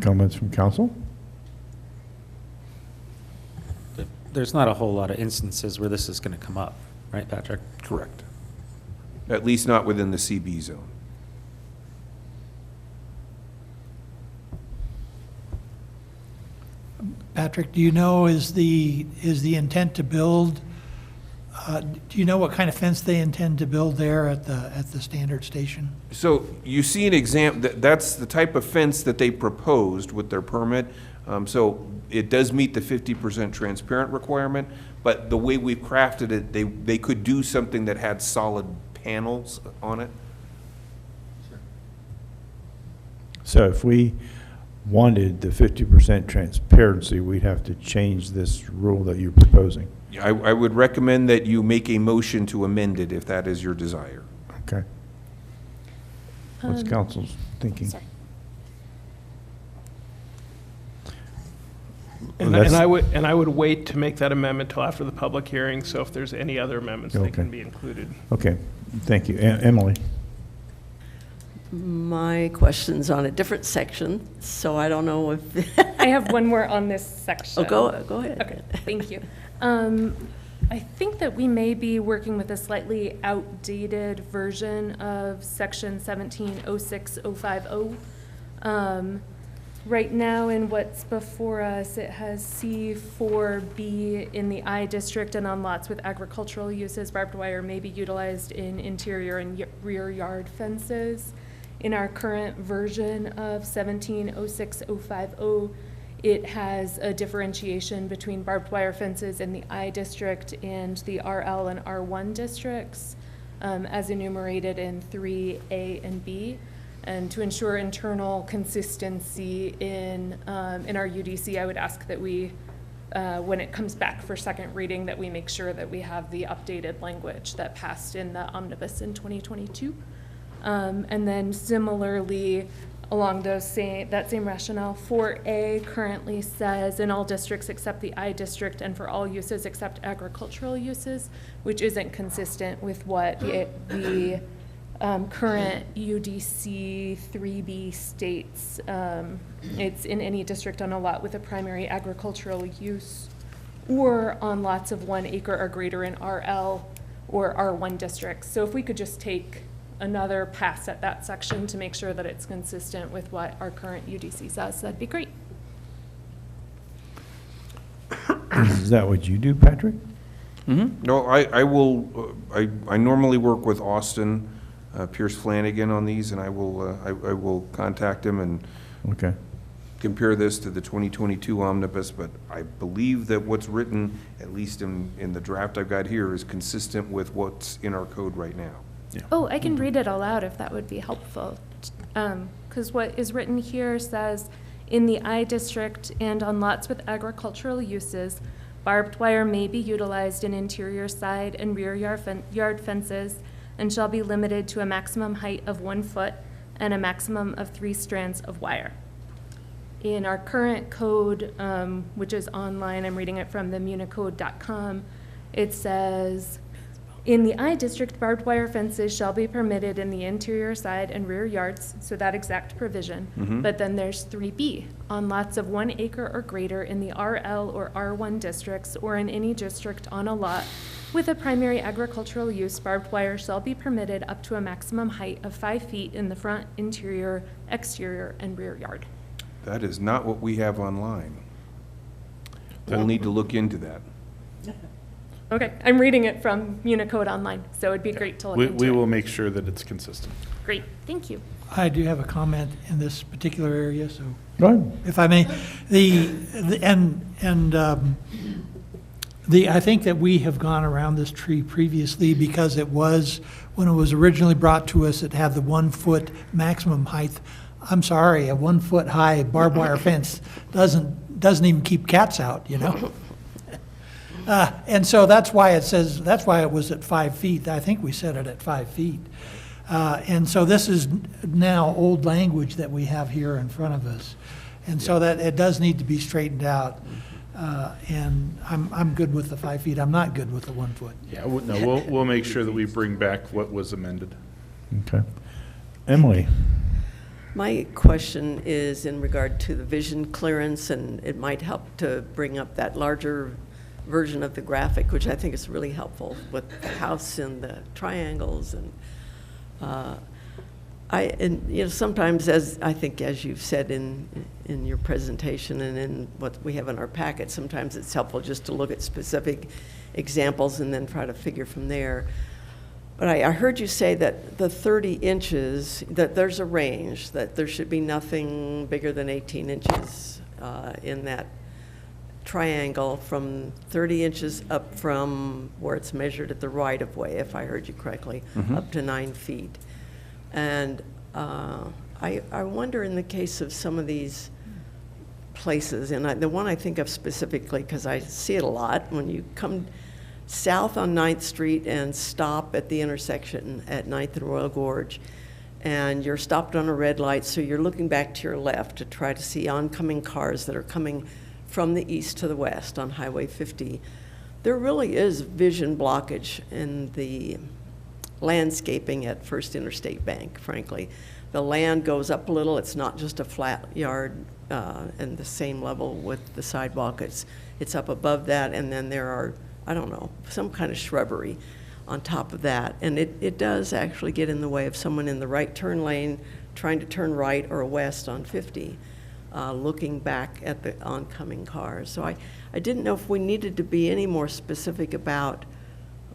Comments from council? There's not a whole lot of instances where this is going to come up, right, Patrick? Correct. At least not within the CB zone. Patrick, do you know, is the intent to build, do you know what kind of fence they intend to build there at the standard station? So you see an example, that's the type of fence that they proposed with their permit. So it does meet the 50% transparent requirement, but the way we've crafted it, they could do something that had solid panels on it. So if we wanted the 50% transparency, we'd have to change this rule that you're proposing. I would recommend that you make a motion to amend it if that is your desire. Okay. What's council's thinking? Sorry. And That's- I would wait to make that amendment till after the public hearing, so if there's any other amendments, they Okay. can be included. Okay, thank you. Emily? My question's on a different section, so I don't know if, I have one more on this section. oh, go ahead. Okay, thank you. I think that we may be working with a slightly outdated version of section 1706-050. Right now, in what's before us, it has C4B in the I district and on lots with agricultural uses, barbed wire may be utilized in interior and rear yard fences. In our current version of 1706-050, it has a differentiation between barbed wire fences in the I district and the RL and R1 districts, as enumerated in 3A and B. And to ensure internal consistency in our UDC, I would ask that we, when it comes back for second reading, that we make sure that we have the updated language that passed in the omnibus in 2022. And then similarly, along that same rationale, 4A currently says in all districts except the I district and for all uses except agricultural uses, which isn't consistent with what the current UDC 3B states. It's in any district on a lot with a primary agricultural use or on lots of 1 acre or greater in RL or R1 districts. So if we could just take another pass at that section to make sure that it's consistent with what our current UDC says, that'd be great. Is that what you do, Patrick? No, I will, I normally work with Austin Pierce Flanagan on these, and I will contact him and Okay. compare this to the 2022 omnibus, but I believe that what's written, at least in the draft I've got here, is consistent with what's in our code right now. Oh, I can read it aloud if that would be helpful. Because what is written here says, in the I district and on lots with agricultural uses, barbed wire may be utilized in interior side and rear yard fences and shall be limited to a maximum height of 1 foot and a maximum of 3 strands of wire. In our current code, which is online, I'm reading it from the municode.com, it says, in the I district, barbed wire fences shall be permitted in the interior side and rear yards, so that exact provision. But then there's 3B, on lots of 1 acre or greater in the RL or R1 districts or in any district on a lot with a primary agricultural use, barbed wire shall be permitted up to a maximum height of 5 feet in the front, interior, exterior, and rear yard. That is not what we have online. We'll need to look into that. Okay, I'm reading it from Municode online, so it'd be great to look into We it. will make sure that it's consistent. Great, thank you. I do have a comment in this particular area, so Go ahead. if I may. I think that we have gone around this tree previously because it was, when it was originally brought to us, it had the 1 foot maximum height. I'm sorry, a 1 foot high barbed wire fence doesn't even keep cats out, you know? And so that's why it says, that's why it was at 5 feet. I think we set it at 5 feet. And so this is now old language that we have here in front of us. And so that it does need to be straightened out. And I'm good with the 5 feet. I'm not good with the 1 foot. Yeah, we'll make sure that we bring back what was amended. Okay. Emily? My question is in regard to the vision clearance, and it might help to bring up that larger version of the graphic, which I think is really helpful with the house and the triangles. And you know, sometimes, as I think, as you've said in your presentation and in what we have in our packet, sometimes it's helpful just to look at specific examples and then try to figure from there. But I heard you say that the 30 inches, that there's a range, that there should be nothing bigger than 18 inches in that triangle from 30 inches up from where it's measured at the right-of-way, if I heard you correctly, up to 9 feet. And I wonder in the case of some of these places, and the one I think of specifically because I see it a lot, when you come south on 9th Street and stop at the intersection at 9th and Royal Gorge, and you're stopped on a red light, so you're looking back to your left to try to see oncoming cars that are coming from the east to the west on Highway 50. There really is vision blockage in the landscaping at First Interstate Bank, frankly. The land goes up a little. It's not just a flat yard and the same level with the sidewalk. It's up above that, and then there are, I don't know, some kind of shrubbery on top of that. And it does actually get in the way of someone in the right turn lane trying to turn right or west on 50, looking back at the oncoming cars. So I didn't know if we needed to be any more specific about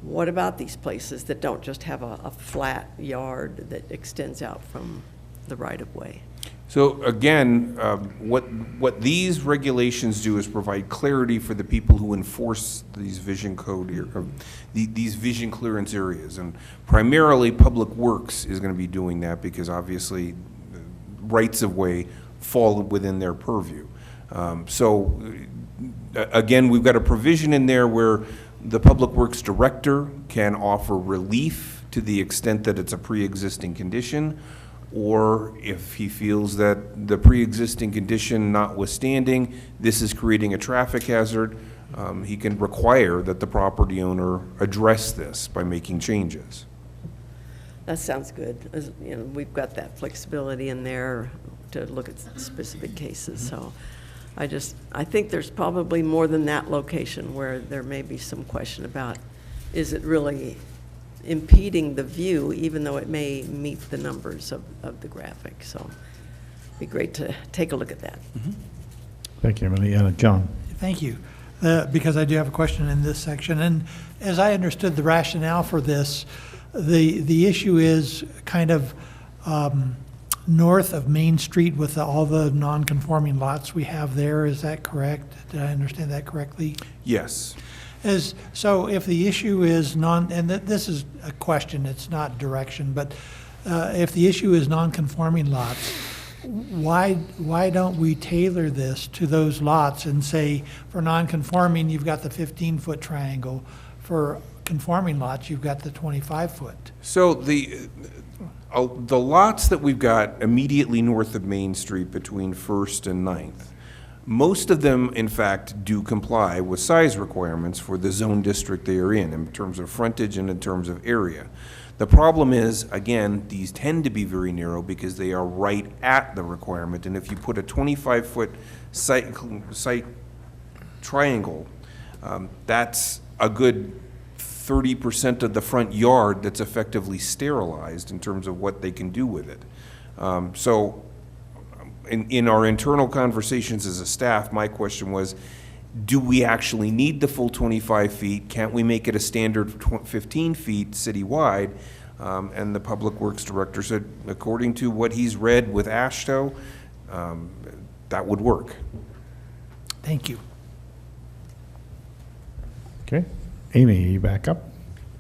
what about these places that don't just have a flat yard that extends out from the right-of-way? So again, what these regulations do is provide clarity for the people who enforce these vision code, these vision clearance areas. And primarily, Public Works is going to be doing that because obviously rights-of-way fall within their purview. So again, we've got a provision in there where the Public Works Director can offer relief to the extent that it's a pre-existing condition, or if he feels that the pre-existing condition notwithstanding, this is creating a traffic hazard, he can require that the property owner address this by making changes. That sounds good. You know, we've got that flexibility in there to look at specific cases. So I think there's probably more than that location where there may be some question about, is it really impeding the view, even though it may meet the numbers of the graphic. So it'd be great to take a look at that. Thank you, Emily. John? Thank you. Because I do have a question in this section. And as I understood the rationale for this, the issue is kind of north of Main Street with all the non-conforming lots we have there. Is that correct? Did I understand that correctly? Yes. So if the issue is and this is a question, it's not direction, but if the issue is non-conforming lots, why don't we tailor this to those lots and say for non-conforming, you've got the 15-foot triangle. For conforming lots, you've got the 25-foot. So the lots that we've got immediately north of Main Street between 1st and 9th, most of them, in fact, do comply with size requirements for the zone district they are in terms of frontage and in terms of area. The problem is, again, these tend to be very narrow because they are right at the requirement, and if you put a 25-foot site triangle, that's a good 30% of the front yard that's effectively sterilized in terms of what they can do with it. So in our internal conversations as a staff, my question was, do we actually need the full 25 feet? Can't we make it a standard 15 feet citywide? And the Public Works Director said, according to what he's read with AASHTO, that would work. Thank you. Okay. Amy, are you back up?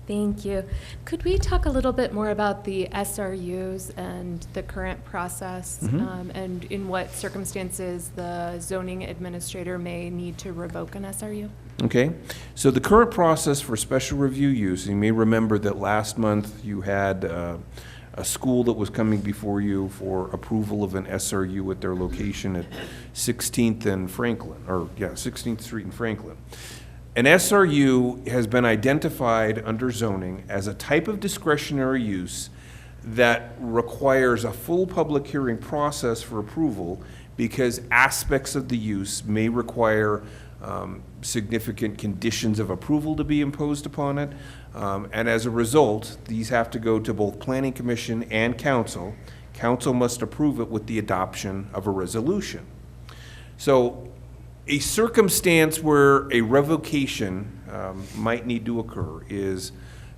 Thank you. Could we talk a little bit more about the SRUs and the current process, and in what circumstances the zoning administrator may need to revoke an SRU? Okay, so the current process for special review use, you may remember that last month you had a school that was coming before you for approval of an SRU at their location at 16th and Franklin, 16th Street and Franklin. An SRU has been identified under zoning as a type of discretionary use that requires a full public hearing process for approval because aspects of the use may require significant conditions of approval to be imposed upon it. And as a result, these have to go to both Planning Commission and Council. Council must approve it with the adoption of a resolution. So a circumstance where a revocation might need to occur is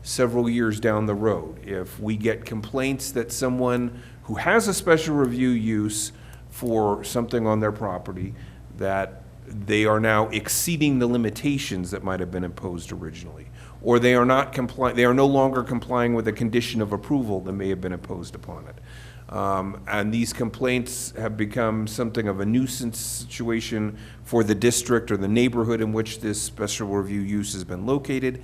several years down the road. If we get complaints that someone who has a special review use for something on their property, that they are now exceeding the limitations that might have been imposed originally, or they are no longer complying with a condition of approval that may have been imposed upon it. And these complaints have become something of a nuisance situation for the district or the neighborhood in which this special review use has been located.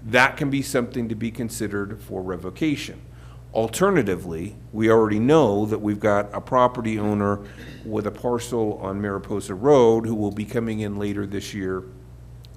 That can be something to be considered for revocation. Alternatively, we already know that we've got a property owner with a parcel on Mariposa Road who will be coming in later this year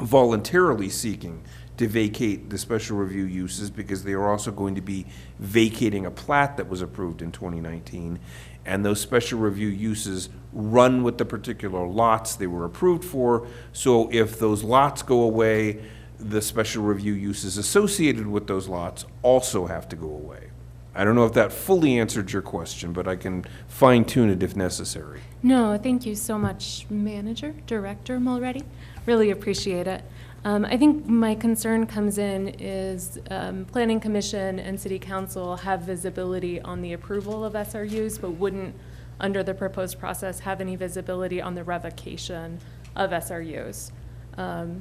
voluntarily seeking to vacate the special review uses because they are also going to be vacating a plat that was approved in 2019. And those special review uses run with the particular lots they were approved for. So if those lots go away, the special review uses associated with those lots also have to go away. I don't know if that fully answered your question, but I can fine tune it if necessary. No, thank you so much, Manager, Director Mulready. Really appreciate it. I think my concern comes in is Planning Commission and City Council have visibility on the approval of SRUs, but wouldn't, under the proposed process, have any visibility on the revocation of SRUs.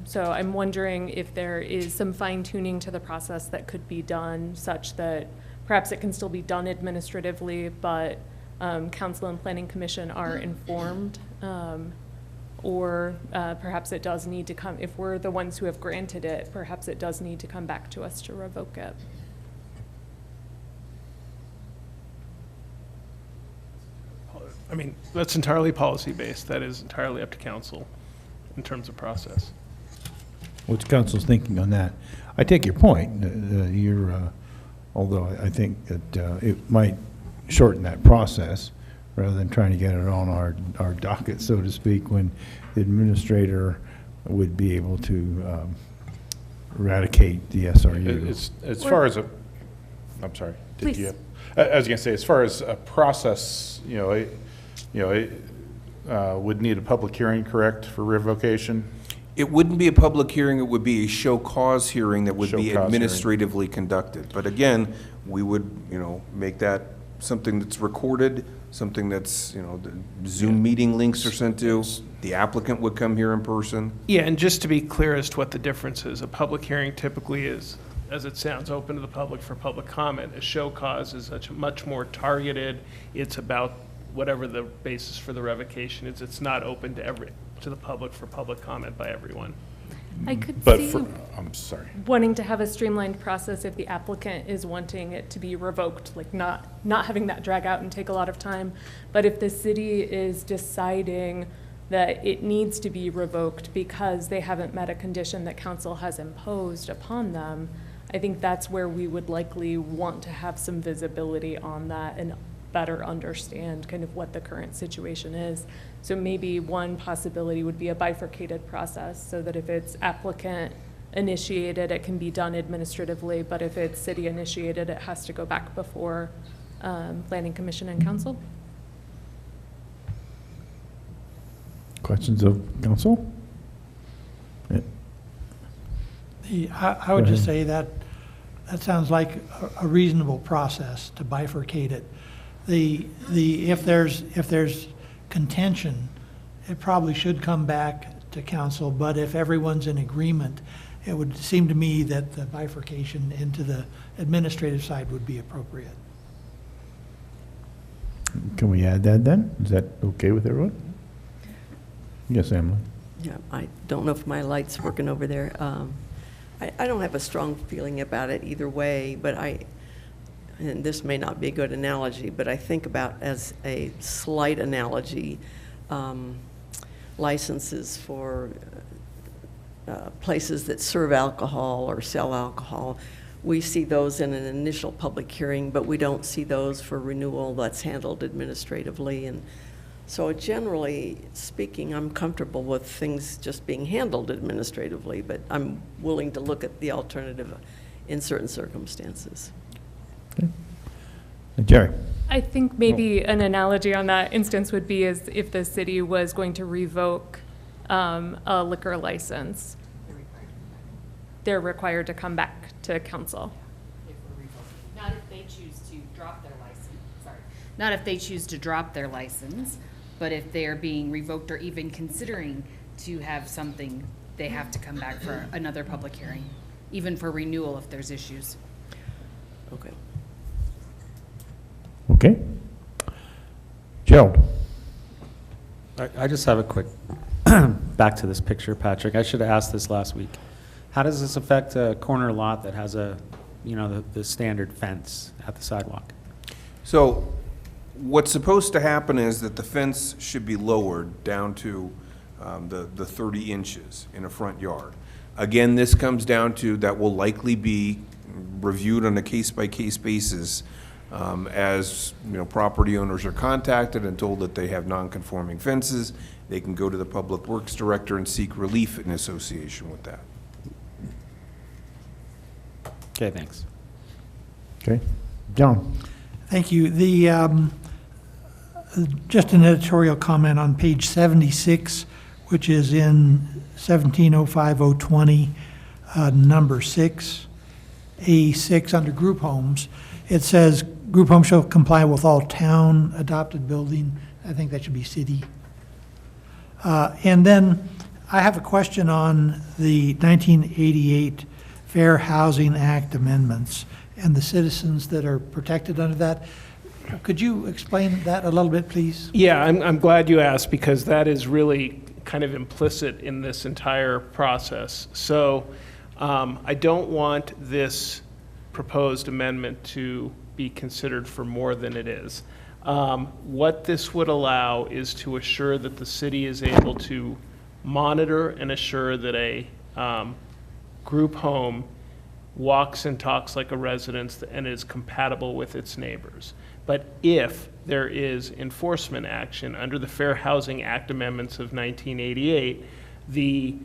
So I'm wondering if there is some fine tuning to the process that could be done such that perhaps it can still be done administratively, but Council and Planning Commission are informed, or perhaps it does need to come, if we're the ones who have granted it, perhaps it does need to come back to us to revoke it. I mean, that's entirely policy-based. That is entirely up to council in terms of process. What's council's thinking on that? I take your point. Although I think that it might shorten that process rather than trying to get it on our docket, so to speak, when the administrator would be able to eradicate the SRU. As far as I'm sorry. Did Please. you? I was going to say, as far as a process, it would need a public hearing, correct, for revocation? It wouldn't be a public hearing, it would be a show cause hearing that would be Show cause hearing. administratively conducted. But again, we would, make that something that's recorded, something that's, the Zoom meeting links are sent to. The applicant would come here in person. Yeah, and just to be clear as to what the difference is, a public hearing typically is, as it sounds, open to the public for public comment. A show cause is much more targeted. It's about whatever the basis for the revocation is. It's not open to the public for public comment by everyone. I could But see I'm sorry. wanting to have a streamlined process if the applicant is wanting it to be revoked, like not having that drag out and take a lot of time. But if the city is deciding that it needs to be revoked because they haven't met a condition that council has imposed upon them, I think that's where we would likely want to have some visibility on that and better understand kind of what the current situation is. So maybe one possibility would be a bifurcated process so that if it's applicant initiated, it can be done administratively, but if it's city initiated, it has to go back before Planning Commission and Council. Questions of council? I would just say that sounds like a reasonable process to bifurcate it. If there's contention, it probably should come back to council, but if everyone's in agreement, it would seem to me that the bifurcation into the administrative side would be appropriate. Can we add that then? Is that okay with everyone? Yes, Emily. Yeah, I don't know if my light's working over there. I don't have a strong feeling about it either way, but and this may not be a good analogy, but I think about as a slight analogy, licenses for places that serve alcohol or sell alcohol. We see those in an initial public hearing, but we don't see those for renewal. That's handled administratively. And so generally speaking, I'm comfortable with things just being handled administratively, but I'm willing to look at the alternative in certain circumstances. Jerry? I think maybe an analogy on that instance would be as if the city was going to revoke a liquor license. They're required to come back to council. Not if they choose to drop their license, sorry. Not if they choose to drop their license, but if they are being revoked or even considering to have something, they have to come back for another public hearing, even for renewal if there's issues. Okay. Okay. Gerald? I just have a quick, back to this picture, Patrick. I should have asked this last week. How does this affect a corner lot that has a, the standard fence at the sidewalk? So what's supposed to happen is that the fence should be lowered down to the 30 inches in a front yard. Again, this comes down to that will likely be reviewed on a case-by-case basis as property owners are contacted and told that they have non-conforming fences. They can go to the Public Works Director and seek relief in association with that. Okay, thanks. Okay. John? Thank you. Just an editorial comment on page 76, which is in 1705-020, number 6, A6 under group homes. It says group homes shall comply with all town adopted building. I think that should be city. And then I have a question on the 1988 Fair Housing Act amendments and the citizens that are protected under that. Could you explain that a little bit, please? Yeah, I'm glad you asked, because that is really kind of implicit in this entire process. So I don't want this proposed amendment to be considered for more than it is. What this would allow is to assure that the city is able to monitor and assure that a group home walks and talks like a residence and is compatible with its neighbors. But if there is enforcement action under the Fair Housing Act amendments of 1988, the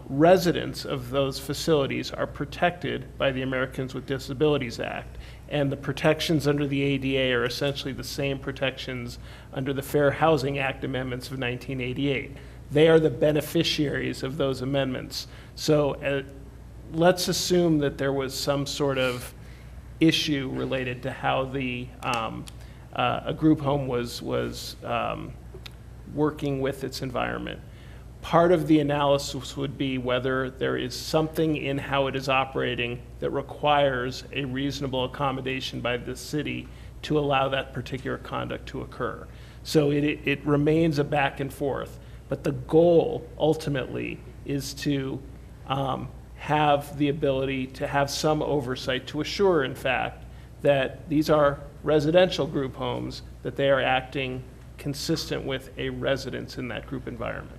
residents of those facilities are protected by the Americans with Disabilities Act. And the protections under the ADA are essentially the same protections under the Fair Housing Act amendments of 1988. They are the beneficiaries of those amendments. So let's assume that there was some sort of issue related to how the a group home was working with its environment. Part of the analysis would be whether there is something in how it is operating that requires a reasonable accommodation by the city to allow that particular conduct to occur. So it remains a back and forth, but the goal ultimately is to have the ability to have some oversight to assure, in fact, that these are residential group homes, that they are acting consistent with a residence in that group environment.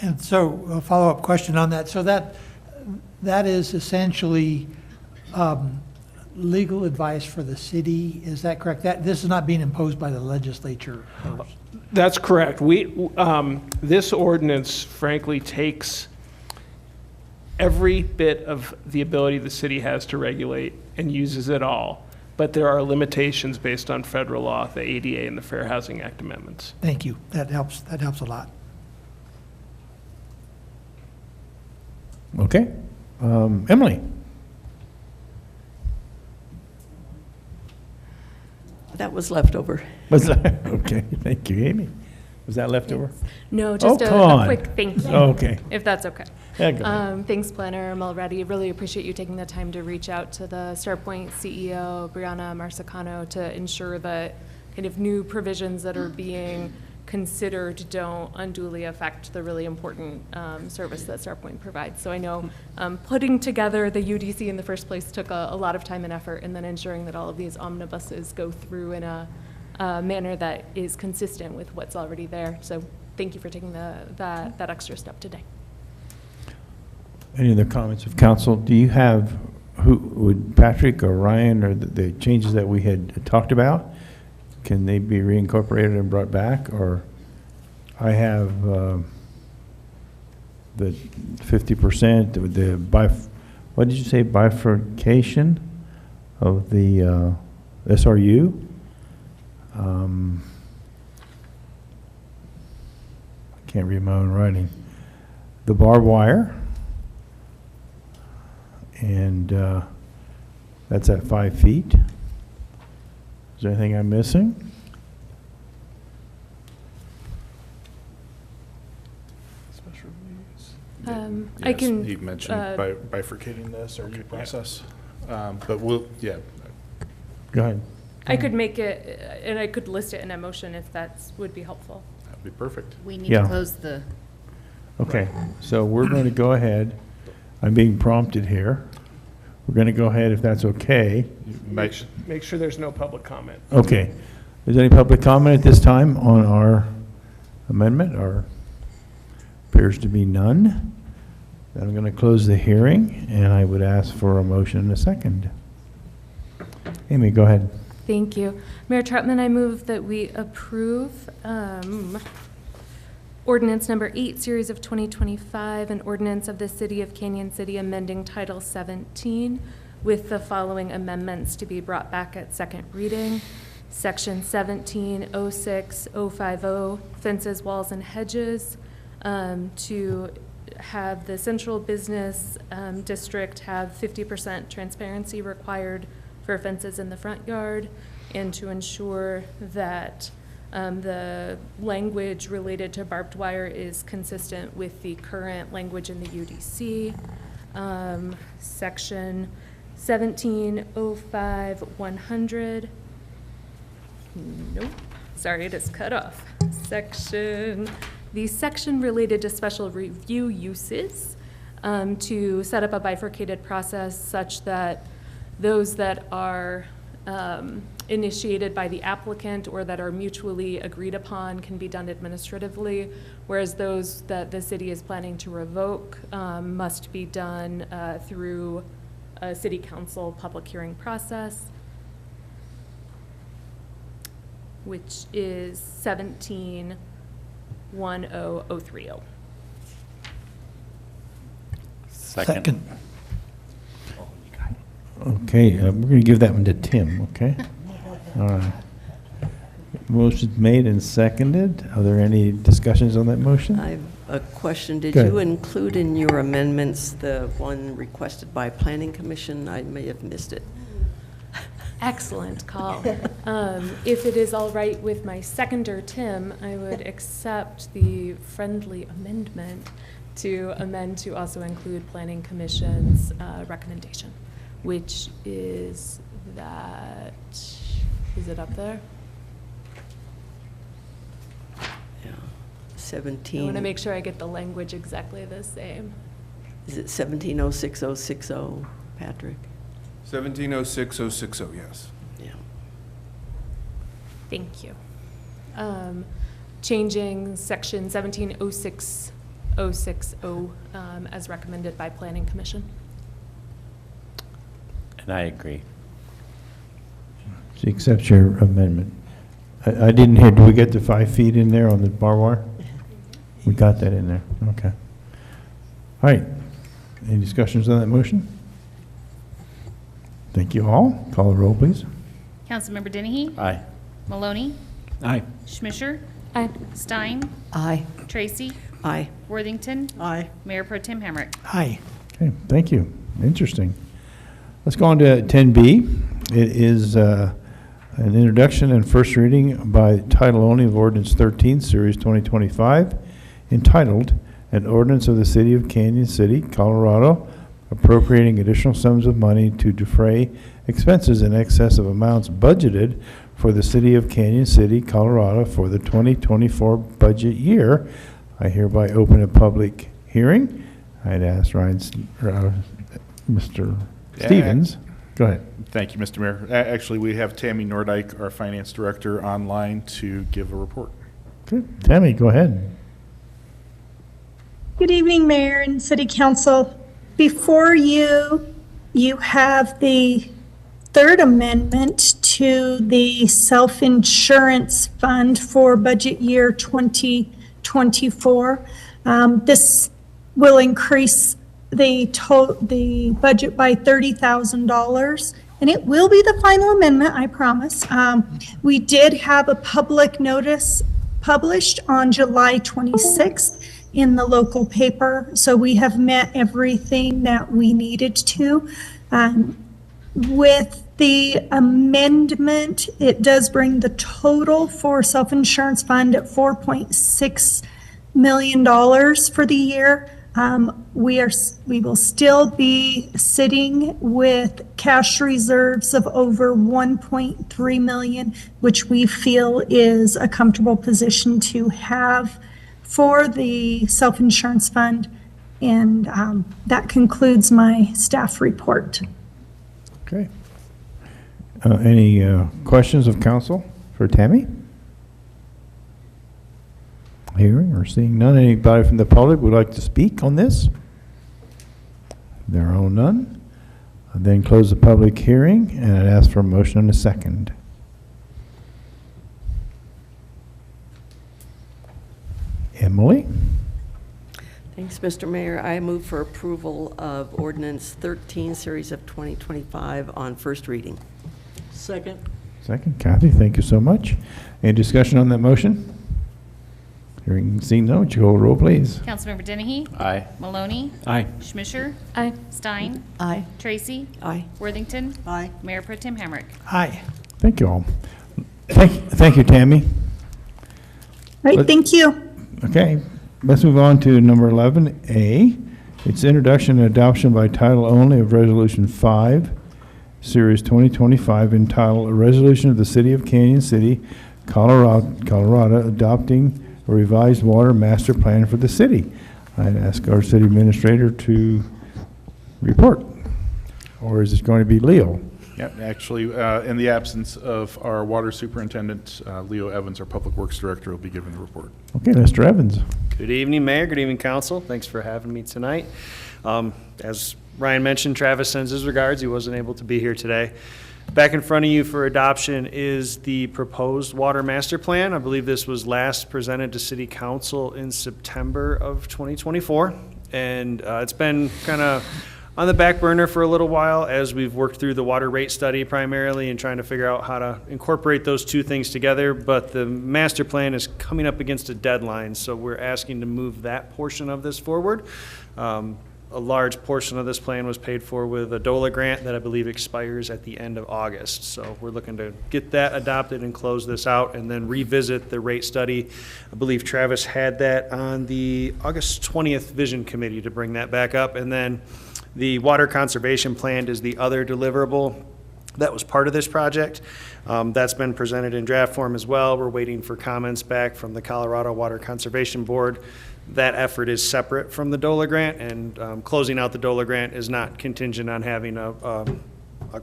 And so a follow-up question on that. So that is essentially legal advice for the city, is that correct? This is not being imposed by the legislature? That's correct. This ordinance, frankly, takes every bit of the ability the city has to regulate and uses it all. But there are limitations based on federal law, the ADA and the Fair Housing Act amendments. Thank you. That helps a lot. Okay. Emily? That was leftover. Was that, okay, thank you. Amy? Was that leftover? No, just come a on. quick thank you. Okay. If that's okay. Yeah, go ahead. Thanks, Planner Mulready. Really appreciate you taking the time to reach out to the StarPoint CEO, Brianna Marsicano, to ensure that kind of new provisions that are being considered don't unduly affect the really important service that Starpoint provides. So I know putting together the UDC in the first place took a lot of time and effort, and then ensuring that all of these omnibuses go through in a manner that is consistent with what's already there. So thank you for taking that extra step today. Any other comments of council? Do you have, would Patrick or Ryan or the changes that we had talked about, can they be reincorporated and brought back? Or I have the 50%, what did you say, bifurcation of the SRU? I can't read my own writing. The barbed wire, and that's at 5 feet. Is there anything I'm missing? Special needs. I Yes, can, He mentioned bifurcating the SRU process, but Go ahead. I could make it, and I could list it in a motion if that would be helpful. that'd be perfect. We need Yeah. to close the, Okay, so we're going to go ahead. I'm being prompted here. We're going to go ahead if that's okay. Make sure there's no public comment. Okay. Is there any public comment at this time on our amendment? Or appears to be none. Then I'm going to close the hearing, and I would ask for a motion and a second. Amy, go ahead. Thank you. Mayor Troutman, I move that we approve ordinance number 8, series of 2025, an ordinance of the City of Canyon City amending Title 17 with the following amendments to be brought back at second reading. Section 1706-050, fences, walls, and hedges, to have the central business district have 50% transparency required for fences in the front yard, and to ensure that the language related to barbed wire is consistent with the current language in the UDC. Section 1705-100. Nope, sorry, it is cut off. The section related to special review uses, to set up a bifurcated process such that those that are initiated by the applicant or that are mutually agreed upon can be done administratively, whereas those that the city is planning to revoke must be done through a city council public hearing process, which is 1710-030. Second. Okay, we're going to give that one to Tim, okay? All right. Motion's made and seconded. Are there any discussions on that motion? I have a question. Did Go ahead. you include in your amendments the one requested by Planning Commission? I may have missed it. Excellent call. If it is all right with my seconder, Tim, I would accept the friendly amendment to amend to also include Planning Commission's recommendation, which is that, is it up there? Yeah. I 17. want to make sure I get the language exactly the same. Is it 1706-060, Patrick? 1706-060, yes. Yeah. Thank you. Changing section 1706-060 as recommended by Planning Commission. And I agree. She accepts your amendment. I didn't hear, do we get the 5 feet in there on the barbed wire? We got that in there, okay. All right, any discussions on that motion? Thank you all. Call the roll, please. Councilmember Dennehy? Aye. Maloney? Aye. Schmisher? Aye. Stein? Aye. Tracy? Aye. Worthington? Aye. Mayor Pro Tem Hamrick? Hi. Okay, thank you. Interesting. Let's go on to 10B. It is an introduction and first reading by title only of Ordinance 13, Series 2025, entitled, An Ordinance of the City of Canyon City, Colorado, appropriating additional sums of money to defray expenses in excess of amounts budgeted for the city of Canyon City, Colorado for the 2024 budget year. I hereby open a public hearing. I'd ask Mr. Stevens. Go ahead. Thank you, Mr. Mayor. Actually, we have Tammy Nordyke, our finance director, online to give a report. Okay. Tammy, go ahead. Good evening, Mayor and City Council. Before you, you have the third amendment to the self-insurance fund for budget year 2024. This will increase the budget by $30,000, and it will be the final amendment, I promise. We did have a public notice published on July 26th in the local paper, so we have met everything that we needed to. With the amendment, it does bring the total for self-insurance fund at $4.6 million for the year. We will still be sitting with cash reserves of over 1.3 million, which we feel is a comfortable position to have for the self-insurance fund. And that concludes my staff report. Okay. Any questions of council for Tammy? Hearing or seeing none. Anybody from the public would like to speak on this? There are none. I'll then close the public hearing, and I'd ask for a motion and a second. Emily? Thanks, Mr. Mayor. I move for approval of ordinance 13, series of 2025 on first reading. Second. Second. Kathy, thank you so much. Any discussion on that motion? Hearing and seeing none, would you call the roll, please? Councilmember Dennehy? Aye. Maloney? Aye. Schmisher? Aye. Stein? Aye. Tracy? Aye. Worthington? Aye. Mayor Pro Tem Hamrick? Aye. Thank you all. Thank you, Tammy. Right, thank you. Okay, let's move on to number 11A. It's introduction and adoption by title only of Resolution 5, Series 2025, entitled "A Resolution of the City of Canyon City, Colorado, adopting a revised water master plan for the city." I'd ask our city administrator to report. Or is it going to be Leo? Yeah, actually, in the absence of our water superintendent, Leo Evans, our public works director, will be giving the report. Okay, Mr. Evans. Good evening, Mayor. Good evening, Council. Thanks for having me tonight. As Ryan mentioned, Travis sends his regards. He wasn't able to be here today. Back in front of you for adoption is the proposed water master plan. I believe this was last presented to City Council in September of 2024. And it's been kind of on the back burner for a little while as we've worked through the water rate study primarily and trying to figure out how to incorporate those two things together. But the master plan is coming up against a deadline, so we're asking to move that portion of this forward. A large portion of this plan was paid for with a DOLA grant that I believe expires at the end of August. So we're looking to get that adopted and close this out and then revisit the rate study. I believe Travis had that on the August 20th Vision Committee to bring that back up. And then the water conservation plan is the other deliverable that was part of this project. That's been presented in draft form as well. We're waiting for comments back from the Colorado Water Conservation Board. That effort is separate from the DOLA grant, and closing out the DOLA grant is not contingent on having a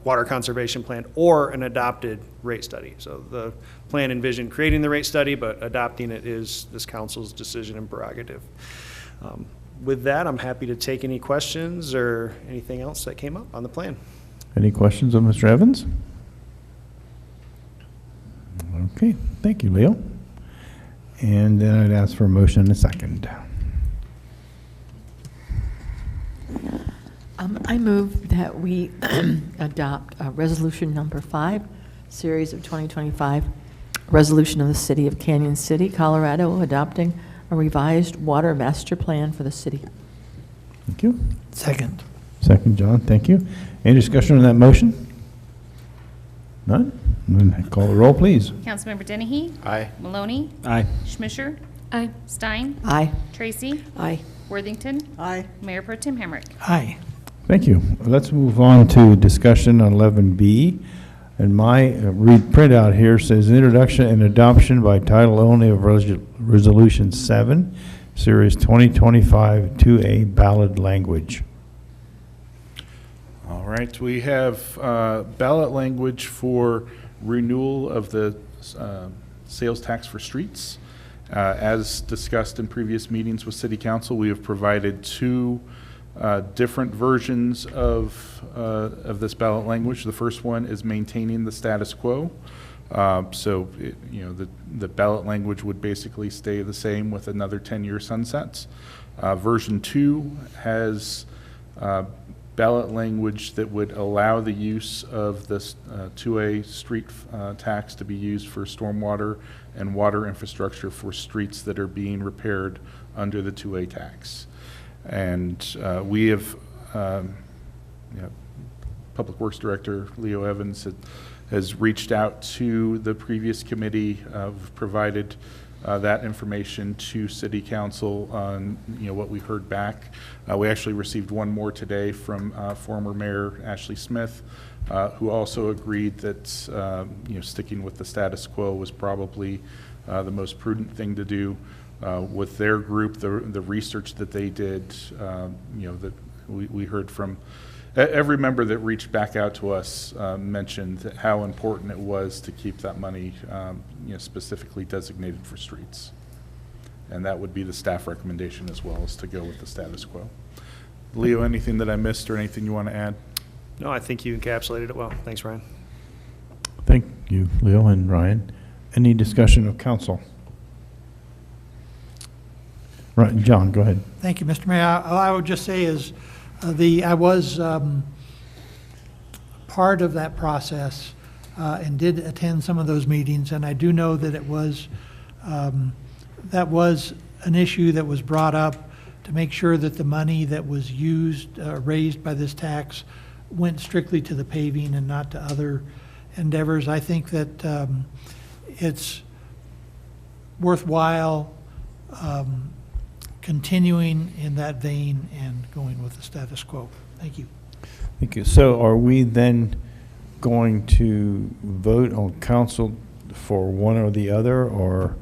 water conservation plan or an adopted rate study. So the plan envisioned creating the rate study, but adopting it is this council's decision and prerogative. With that, I'm happy to take any questions or anything else that came up on the plan. Any questions of Mr. Evans? Okay, thank you, Leo. And then I'd ask for a motion in a second. I move that we adopt resolution number 5, series of 2025, resolution of the City of Canyon City, Colorado, adopting a revised water master plan for the city. Thank you. Second. Second, John, thank you. Any discussion on that motion? None? Then call the roll, please. Councilmember Dennehy? Aye. Maloney? Aye. Schmisher? Aye. Stein? Aye. Tracy? Aye. Worthington? Aye. Mayor Pro Tem Hamrick? Aye. Thank you. Let's move on to discussion on 11B. And my printout here says introduction and adoption by title only of Resolution 7, Series 2025 2A ballot language. All right, we have ballot language for renewal of the sales tax for streets. As discussed in previous meetings with City Council, we have provided two different versions of this ballot language. The first one is maintaining the status quo. The ballot language would basically stay the same with another 10-year sunsets. Version 2 has ballot language that would allow the use of this 2A street tax to be used for stormwater and water infrastructure for streets that are being repaired under the 2A tax. And we have, Public Works Director Leo Evans has reached out to the previous committee, provided that information to City Council on what we heard back. We actually received one more today from former Mayor Ashley Smith, who also agreed that sticking with the status quo was probably the most prudent thing to do. With their group, the research that they did, that we heard from every member that reached back out to us, mentioned how important it was to keep that money specifically designated for streets. And that would be the staff recommendation as well, is to go with the status quo. Leo, anything that I missed or anything you want to add? No, I think you encapsulated it well. Thanks, Ryan. Thank you, Leo and Ryan. Any discussion of council? Right, John, go ahead. Thank you, Mr. Mayor. All I would just say is I was part of that process and did attend some of those meetings, and I do know that it was that was an issue that was brought up to make sure that the money that was used, raised by this tax, went strictly to the paving and not to other endeavors. I think that it's worthwhile continuing in that vein and going with the status quo. Thank you. Thank you. So are we then going to vote on council for one or the other, or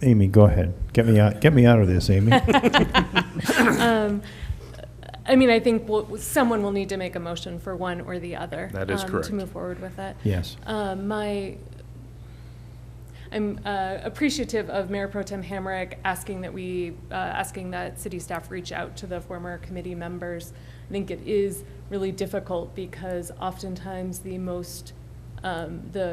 Amy, go ahead. Get me out of this, Amy. I mean, I think someone will need to make a motion for one or the other. That is correct. To move forward with it. Yes. I'm appreciative of Mayor Pro Tem Hamrick asking that city staff reach out to the former committee members. I think it is really difficult because oftentimes the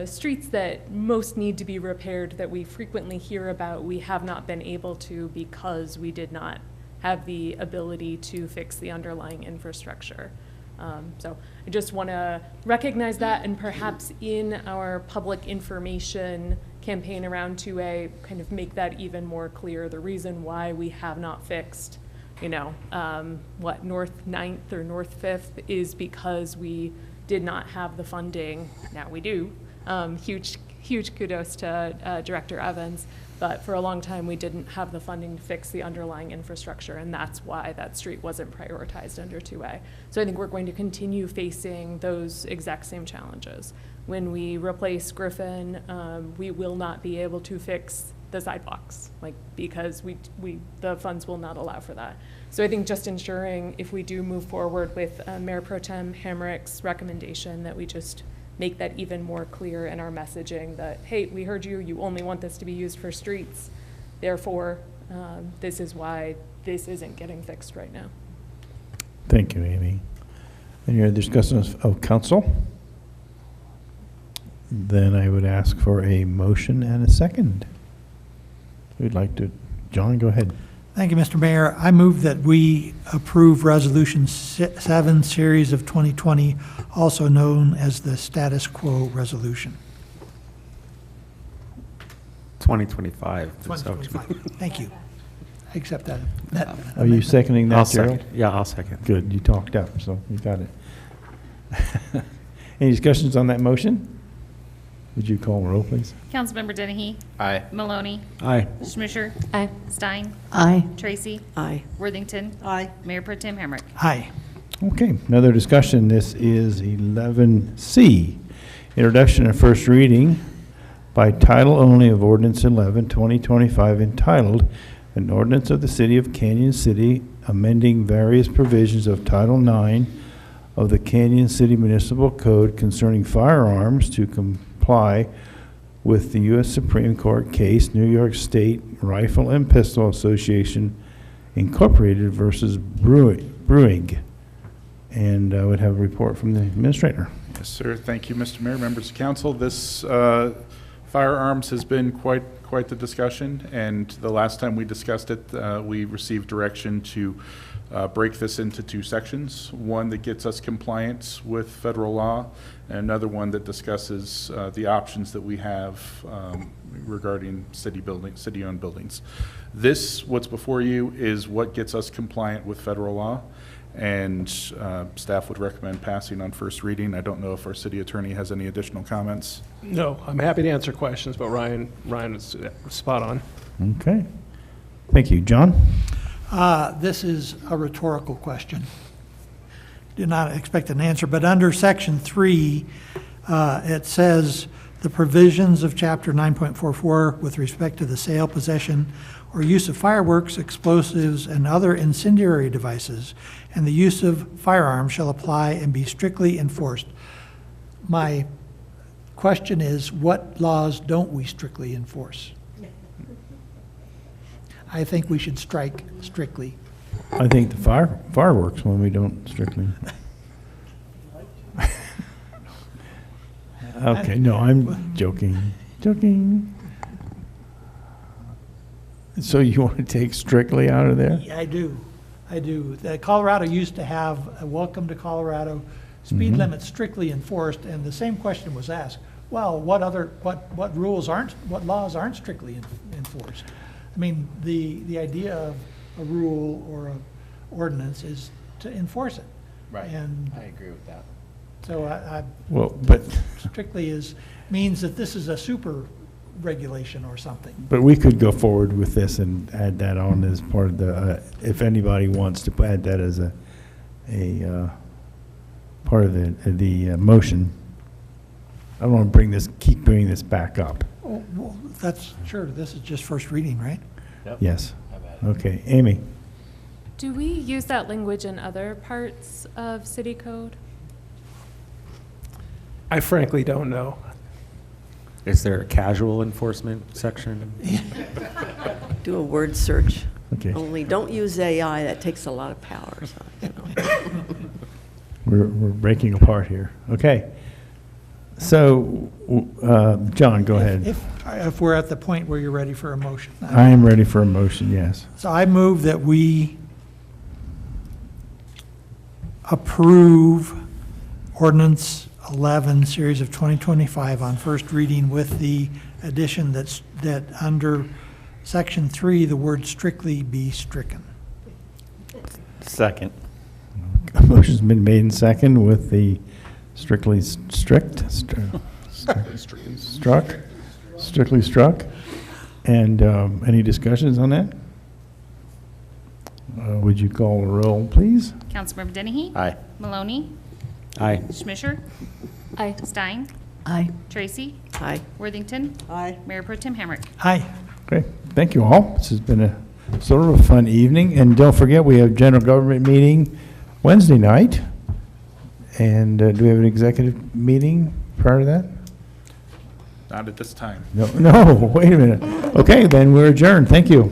streets that most need to be repaired, that we frequently hear about, we have not been able to because we did not have the ability to fix the underlying infrastructure. So I just want to recognize that, and perhaps in our public information campaign around 2A, kind of make that even more clear, the reason why we have not fixed, North 9th or North 5th is because we did not have the funding. Now we do. Huge kudos to Director Evans, but for a long time we didn't have the funding to fix the underlying infrastructure, and that's why that street wasn't prioritized under 2A. So I think we're going to continue facing those exact same challenges. When we replace Griffin, we will not be able to fix the sidewalks, because the funds will not allow for that. So I think just ensuring, if we do move forward with Mayor Pro Tem Hamrick's recommendation, that we just make that even more clear in our messaging that, hey, we heard you, you only want this to be used for streets. Therefore, this is why this isn't getting fixed right now. Thank you, Amy. Any other discussions of council? Then I would ask for a motion and a second. Who'd like to? John, go ahead. Thank you, Mr. Mayor. I move that we approve Resolution 7, Series of 2020, also known as the Status Quo Resolution. 2025. 2025. Thank you. I accept that. Are you seconding that, Gerald? Yeah, I'll second. Good, you talked up, so you got it. Any discussions on that motion? Would you call roll, please? Councilmember Dennehy? Aye. Maloney? Aye. Schmisher? Aye. Stein? Aye. Tracy? Aye. Worthington? Aye. Mayor Pro Tem Hamrick? Aye. Okay, another discussion. This is 11C. Introduction and first reading by title only of ordinance 11, 2025, entitled, An Ordinance of the City of Canyon City amending various provisions of Title IX of the Canyon City Municipal Code concerning firearms to comply with the U.S. Supreme Court case, New York State Rifle and Pistol Association Incorporated versus Brewing. And I would have a report from the administrator. Yes, sir. Thank you, Mr. Mayor, members of council. This firearms has been quite the discussion, and the last time we discussed it, we received direction to break this into two sections, one that gets us compliance with federal law, and another one that discusses the options that we have regarding city-owned buildings. This, what's before you, is what gets us compliant with federal law, and staff would recommend passing on first reading. I don't know if our city attorney has any additional comments. No, I'm happy to answer questions, but Ryan is spot on. Okay. Thank you. John? This is a rhetorical question. Did not expect an answer, but under Section 3, it says, the provisions of Chapter 9.44 with respect to the sale, possession, or use of fireworks, explosives, and other incendiary devices, and the use of firearms shall apply and be strictly enforced. My question is, what laws don't we strictly enforce? I think we should strike strictly. I think the fireworks when we don't strictly. Okay, no, I'm joking. Joking. So you want to take strictly out of there? Yeah, I do. Colorado used to have a welcome to Colorado, speed limit strictly enforced, and the same question was asked. Well, what laws aren't strictly enforced? I mean, the idea of a rule or an ordinance is to enforce it. Right. And I agree with that. so But strictly means that this is a super regulation or something. But we could go forward with this and add that on as part of the, if anybody wants to add that as a part of the motion. I don't want to keep bringing this back up. Oh, well, that's, sure, this is just first reading, right? Yes. Okay, Amy? Do we use that language in other parts of city code? I frankly don't know. Is there a casual enforcement section? Do a word search. Okay. Only don't use AI, that takes a lot of power. So, you know. We're breaking apart here. Okay. So, John, go ahead. If we're at the point where you're ready for a motion. I am ready for a motion, yes. So I move that we approve ordinance 11, series of 2025 on first reading with the addition that under section 3, the word strictly be stricken. Second. A motion's been made and second with the strictly struck, strictly struck. And any discussions on that? Would you call the roll, please? Councilmember Dennehy? Aye. Maloney? Aye. Schmisher? Aye. Stein? Aye. Tracy? Aye. Worthington? Aye. Mayor Pro Tem Hamrick? Aye. Okay, thank you all. This has been a sort of a fun evening. And don't forget, we have general government meeting Wednesday night. And do we have an executive meeting prior to that? Not at this time. No, wait a minute. Okay, then we're adjourned. Thank you.